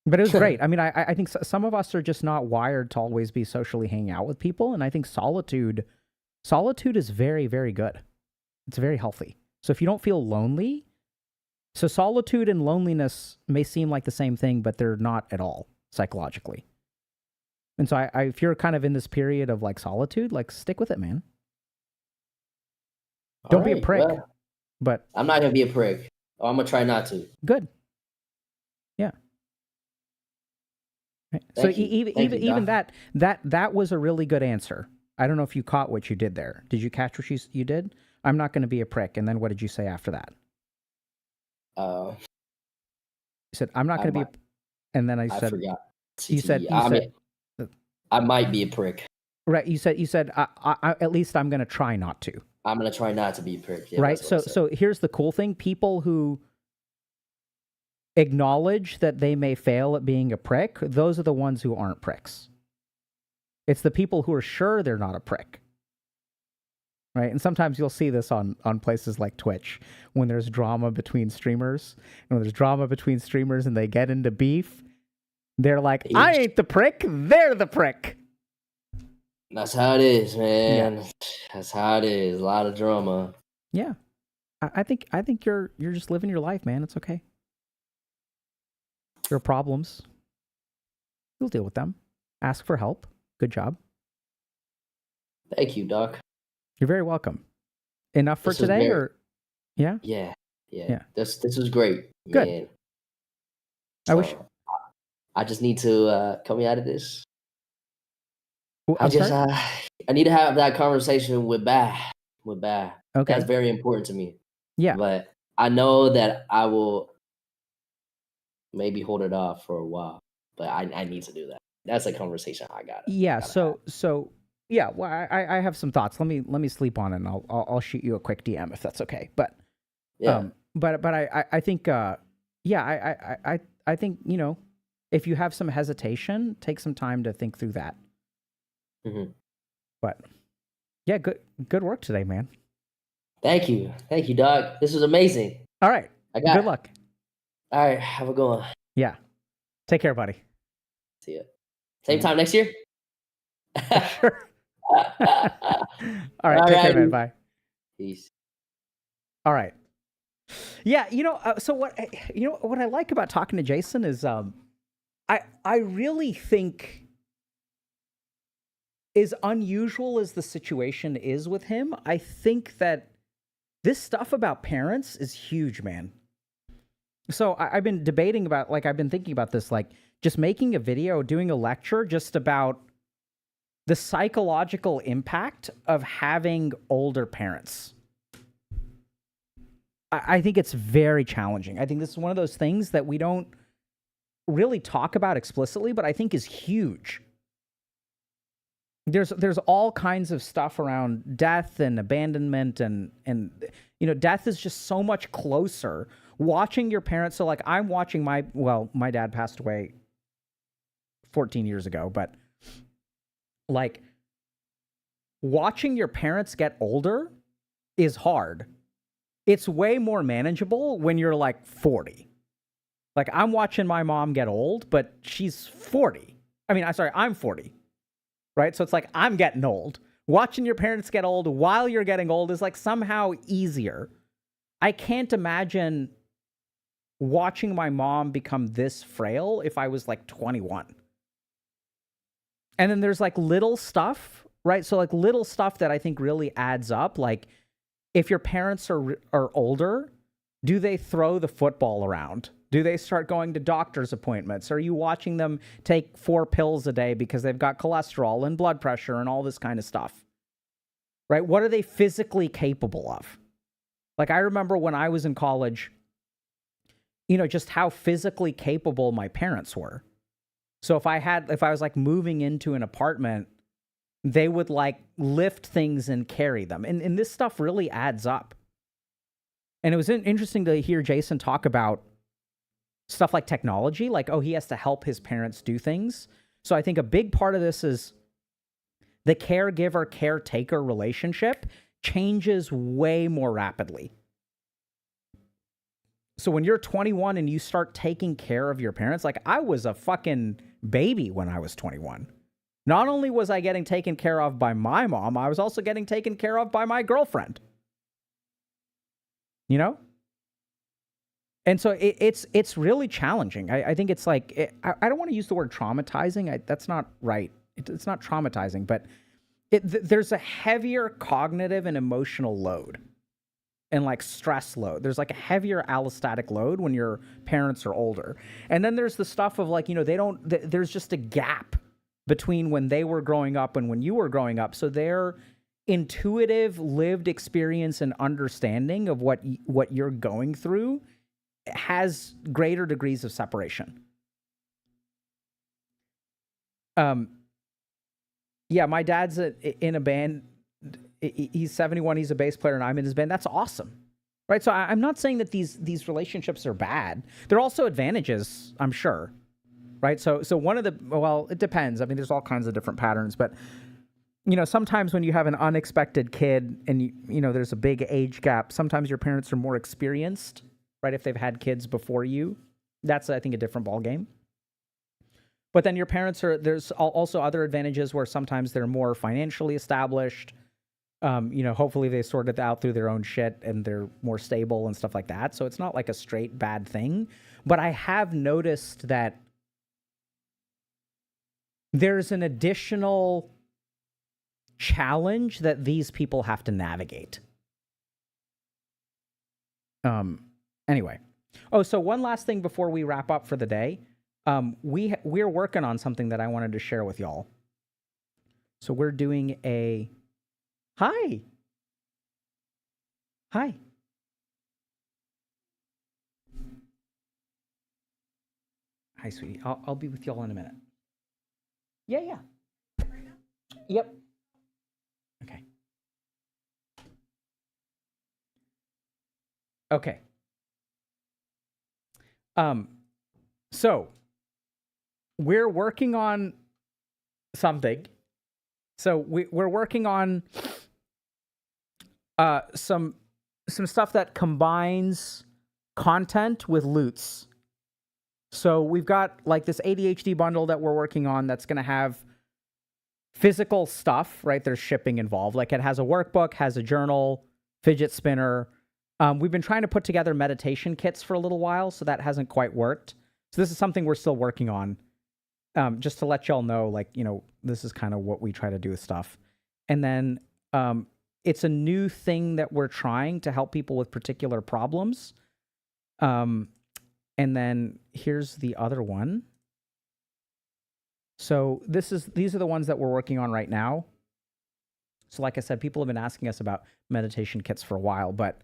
it was great. I mean, I think some of us are just not wired to always be socially hanging out with people. And I think solitude is very, very good. It's very healthy. So if you don't feel lonely, so solitude and loneliness may seem like the same thing, but they're not at all psychologically. And so if you're kind of in this period of like solitude, like stick with it, man. Don't be a prick. Well, but I'm not going to be a prick. Oh, I'm going to try not to. Good. Yeah. Right. So even that was a really good answer. I don't know if you caught what you did there. Did you catch what you did? I'm not going to be a prick. And then what did you say after that? You said, I'm not going to be and then I said, forgot. You said, I might be a prick. Right. You said, I at least I'm going to try not to. I'm going to try not to be a prick. Yeah, right. So here's the cool thing. People who acknowledge that they may fail at being a prick, those are the ones who aren't pricks. It's the people who are sure they're not a prick. Right? And sometimes you'll see this on places like Twitch when there's drama between streamers. And when there's drama between streamers and they get into beef, they're like, I ain't the prick, they're the prick. That's how it is, man. Yeah. That's how it is. A lot of drama. Yeah. I think you're just living your life, man. It's okay. Your problems, you'll deal with them. Ask for help. Good job. Thank you, Doc. You're very welcome. Enough for This was today, very- or yeah? Yeah. Yeah. This was great. Good. Man. I wish. So, I just need to cut me out of this. I'm sorry? I need to have that conversation with Bah. Okay. That's very important to me. Yeah. But I know that I will maybe hold it off for a while. But I need to do that. That's a conversation I got. Yeah. So yeah. Well, I have some thoughts. Let me sleep on it, and I'll shoot you a quick DM if that's okay. But Yeah. But I think yeah, I think, you know, if you have some hesitation, take some time to think through that. Mm-hmm. But yeah, good work today, man. Thank you, Doc. This was amazing. All right. Good luck. All right, have a good one. Yeah. Take care, buddy. See ya. Same time next year. Sure. All right. Take care, man. Bye. Peace. All right. Yeah, you know, so what I like about talking to Jason is I really think, as unusual as the situation is with him, I think that this stuff about parents is huge, man. So I've been debating about, like, I've been thinking about this, like, just making a video, doing a lecture just about the psychological impact of having older parents. I think it's very challenging. I think this is one of those things that we don't really talk about explicitly, but I think is huge. There's all kinds of stuff around death and abandonment and you know, death is just so much closer. Watching your parents, so like I'm watching my dad passed away 14 years ago, but like watching your parents get older is hard. It's way more manageable when you're like 40. Like I'm watching my mom get old, but she's 40. I'm 40. Right? So it's like I'm getting old. Watching your parents get old while you're getting old is like somehow easier. I can't imagine watching my mom become this frail if I was like 21. And then there's like little stuff, right? So like little stuff that I think really adds up. Like if your parents are older, do they throw the football around? Do they start going to doctor's appointments? Are you watching them take 4 pills a day because they've got cholesterol and blood pressure and all this kind of stuff? Right? What are they physically capable of? Like I remember when I was in college, you know, just how physically capable my parents were. So if I was like moving into an apartment, they would like lift things and carry them. And this stuff really adds up. And it was interesting to hear Jason talk about stuff like technology, like, oh, he has to help his parents do things. So I think a big part of this is the caregiver-caretaker relationship changes way more rapidly. So when you're 21 and you start taking care of your parents, like I was a fucking baby when I was 21. Not only was I getting taken care of by my mom, I was also getting taken care of by my girlfriend. You know? And so it's really challenging. I think it's like, I don't want to use the word traumatizing. That's not right. It's not traumatizing, but there's a heavier cognitive and emotional load and like stress load. There's like a heavier allostatic load when your parents are older. And then there's the stuff of like, you know, there's just a gap between when they were growing up and when you were growing up. So their intuitive lived experience and understanding of what you're going through has greater degrees of separation. Yeah, my dad's in a band. He's 71. He's a bass player, and I'm in his band. That's awesome, right? So I'm not saying that these relationships are bad. There are also advantages, I'm sure, right? So one of the, well, it depends. I mean, there's all kinds of different patterns, but you know, sometimes when you have an unexpected kid and you know there's a big age gap, sometimes your parents are more experienced, right? If they've had kids before you, that's, I think, a different ballgame. But then your parents there's also other advantages where sometimes they're more financially established. You know, hopefully they sorted out through their own shit and they're more stable and stuff like that. So it's not like a straight bad thing. But I have noticed that there's an additional challenge that these people have to navigate. Anyway. Oh, so one last thing before we wrap up for the day. We're working on something that I wanted to share with y'all. So we're doing a... Hi. Hi. Hi, sweetie. I'll be with y'all in a minute. Yeah. Yep. Okay. Okay. So we're working on something. So we're working on some stuff that combines content with loots. So we've got like this ADHD bundle that we're working on that's going to have physical stuff, right? There's shipping involved. Like it has a workbook, has a journal, fidget spinner. We've been trying to put together meditation kits for a little while, so that hasn't quite worked. So this is something we're still working on. Just to let y'all know, like, you know, this is kind of what we try to do with stuff. And then it's a new thing that we're trying to help people with particular problems. And then here's the other one. So these are the ones that we're working on right now. So like I said, people have been asking us about meditation kits for a while, but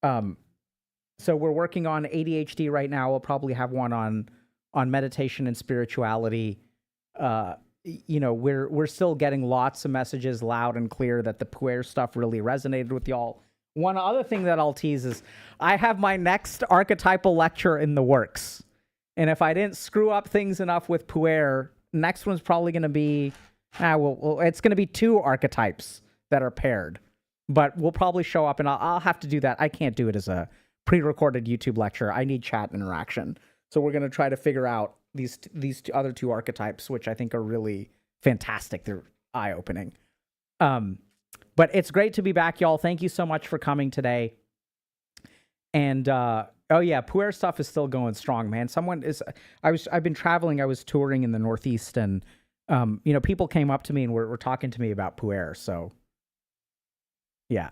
so we're working on ADHD right now. We'll probably have one on meditation and spirituality. You know, we're still getting lots of messages loud and clear that the puer stuff really resonated with y'all. One other thing that I'll tease is I have my next archetypal lecture in the works. And if I didn't screw up things enough with puer, next one's probably going to be, it's going to be 2 archetypes that are paired. But we'll probably show up, and I'll have to do that. I can't do it as a pre-recorded YouTube lecture. I need chat interaction. So we're going to try to figure out these other 2 archetypes, which I think are really fantastic. They're eye-opening. But it's great to be back, y'all. Thank you so much for coming today. And oh yeah, puer stuff is still going strong, man. I've been traveling. I was touring in the Northeast, and you know, people came up to me and were talking to me about puer. So yeah,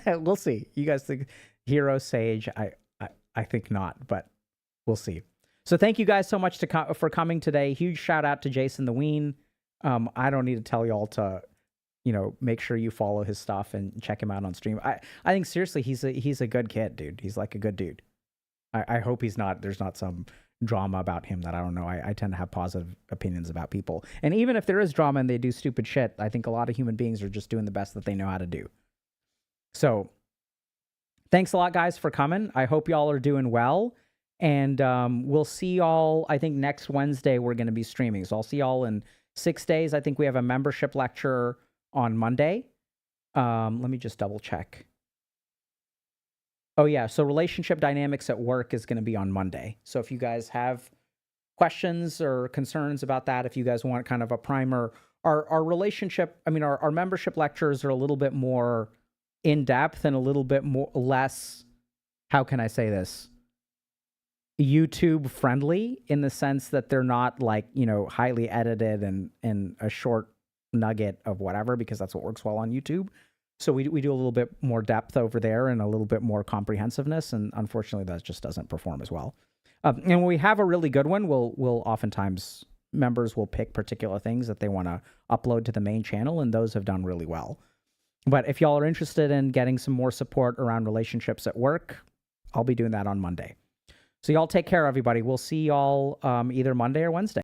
we'll see. You guys think hero sage? I think not, but we'll see. So thank you guys so much for coming today. Huge shout out to Jason the Ween. I don't need to tell y'all to, you know, make sure you follow his stuff and check him out on stream. I think seriously, he's a good kid, dude. He's like a good dude. I hope there's not some drama about him that I don't know. I tend to have positive opinions about people. And even if there is drama and they do stupid shit, I think a lot of human beings are just doing the best that they know how to do. So thanks a lot, guys, for coming. I hope y'all are doing well. And we'll see y'all, I think next Wednesday we're going to be streaming. So I'll see y'all in 6 days. I think we have a membership lecture on Monday. Let me just double check. Oh yeah, so relationship dynamics at work is going to be on Monday. So if you guys have questions or concerns about that, if you guys want kind of a primer, our membership lectures are a little bit more in depth and a little bit less, how can I say this? YouTube friendly, in the sense that they're not like, you know, highly edited and a short nugget of whatever, because that's what works well on YouTube. So we do a little bit more depth over there and a little bit more comprehensiveness, and unfortunately that just doesn't perform as well. And when we have a really good one, we'll oftentimes, members will pick particular things that they want to upload to the main channel, and those have done really well. But if y'all are interested in getting some more support around relationships at work, I'll be doing that on Monday. So y'all take care, everybody. We'll see y'all either Monday or Wednesday.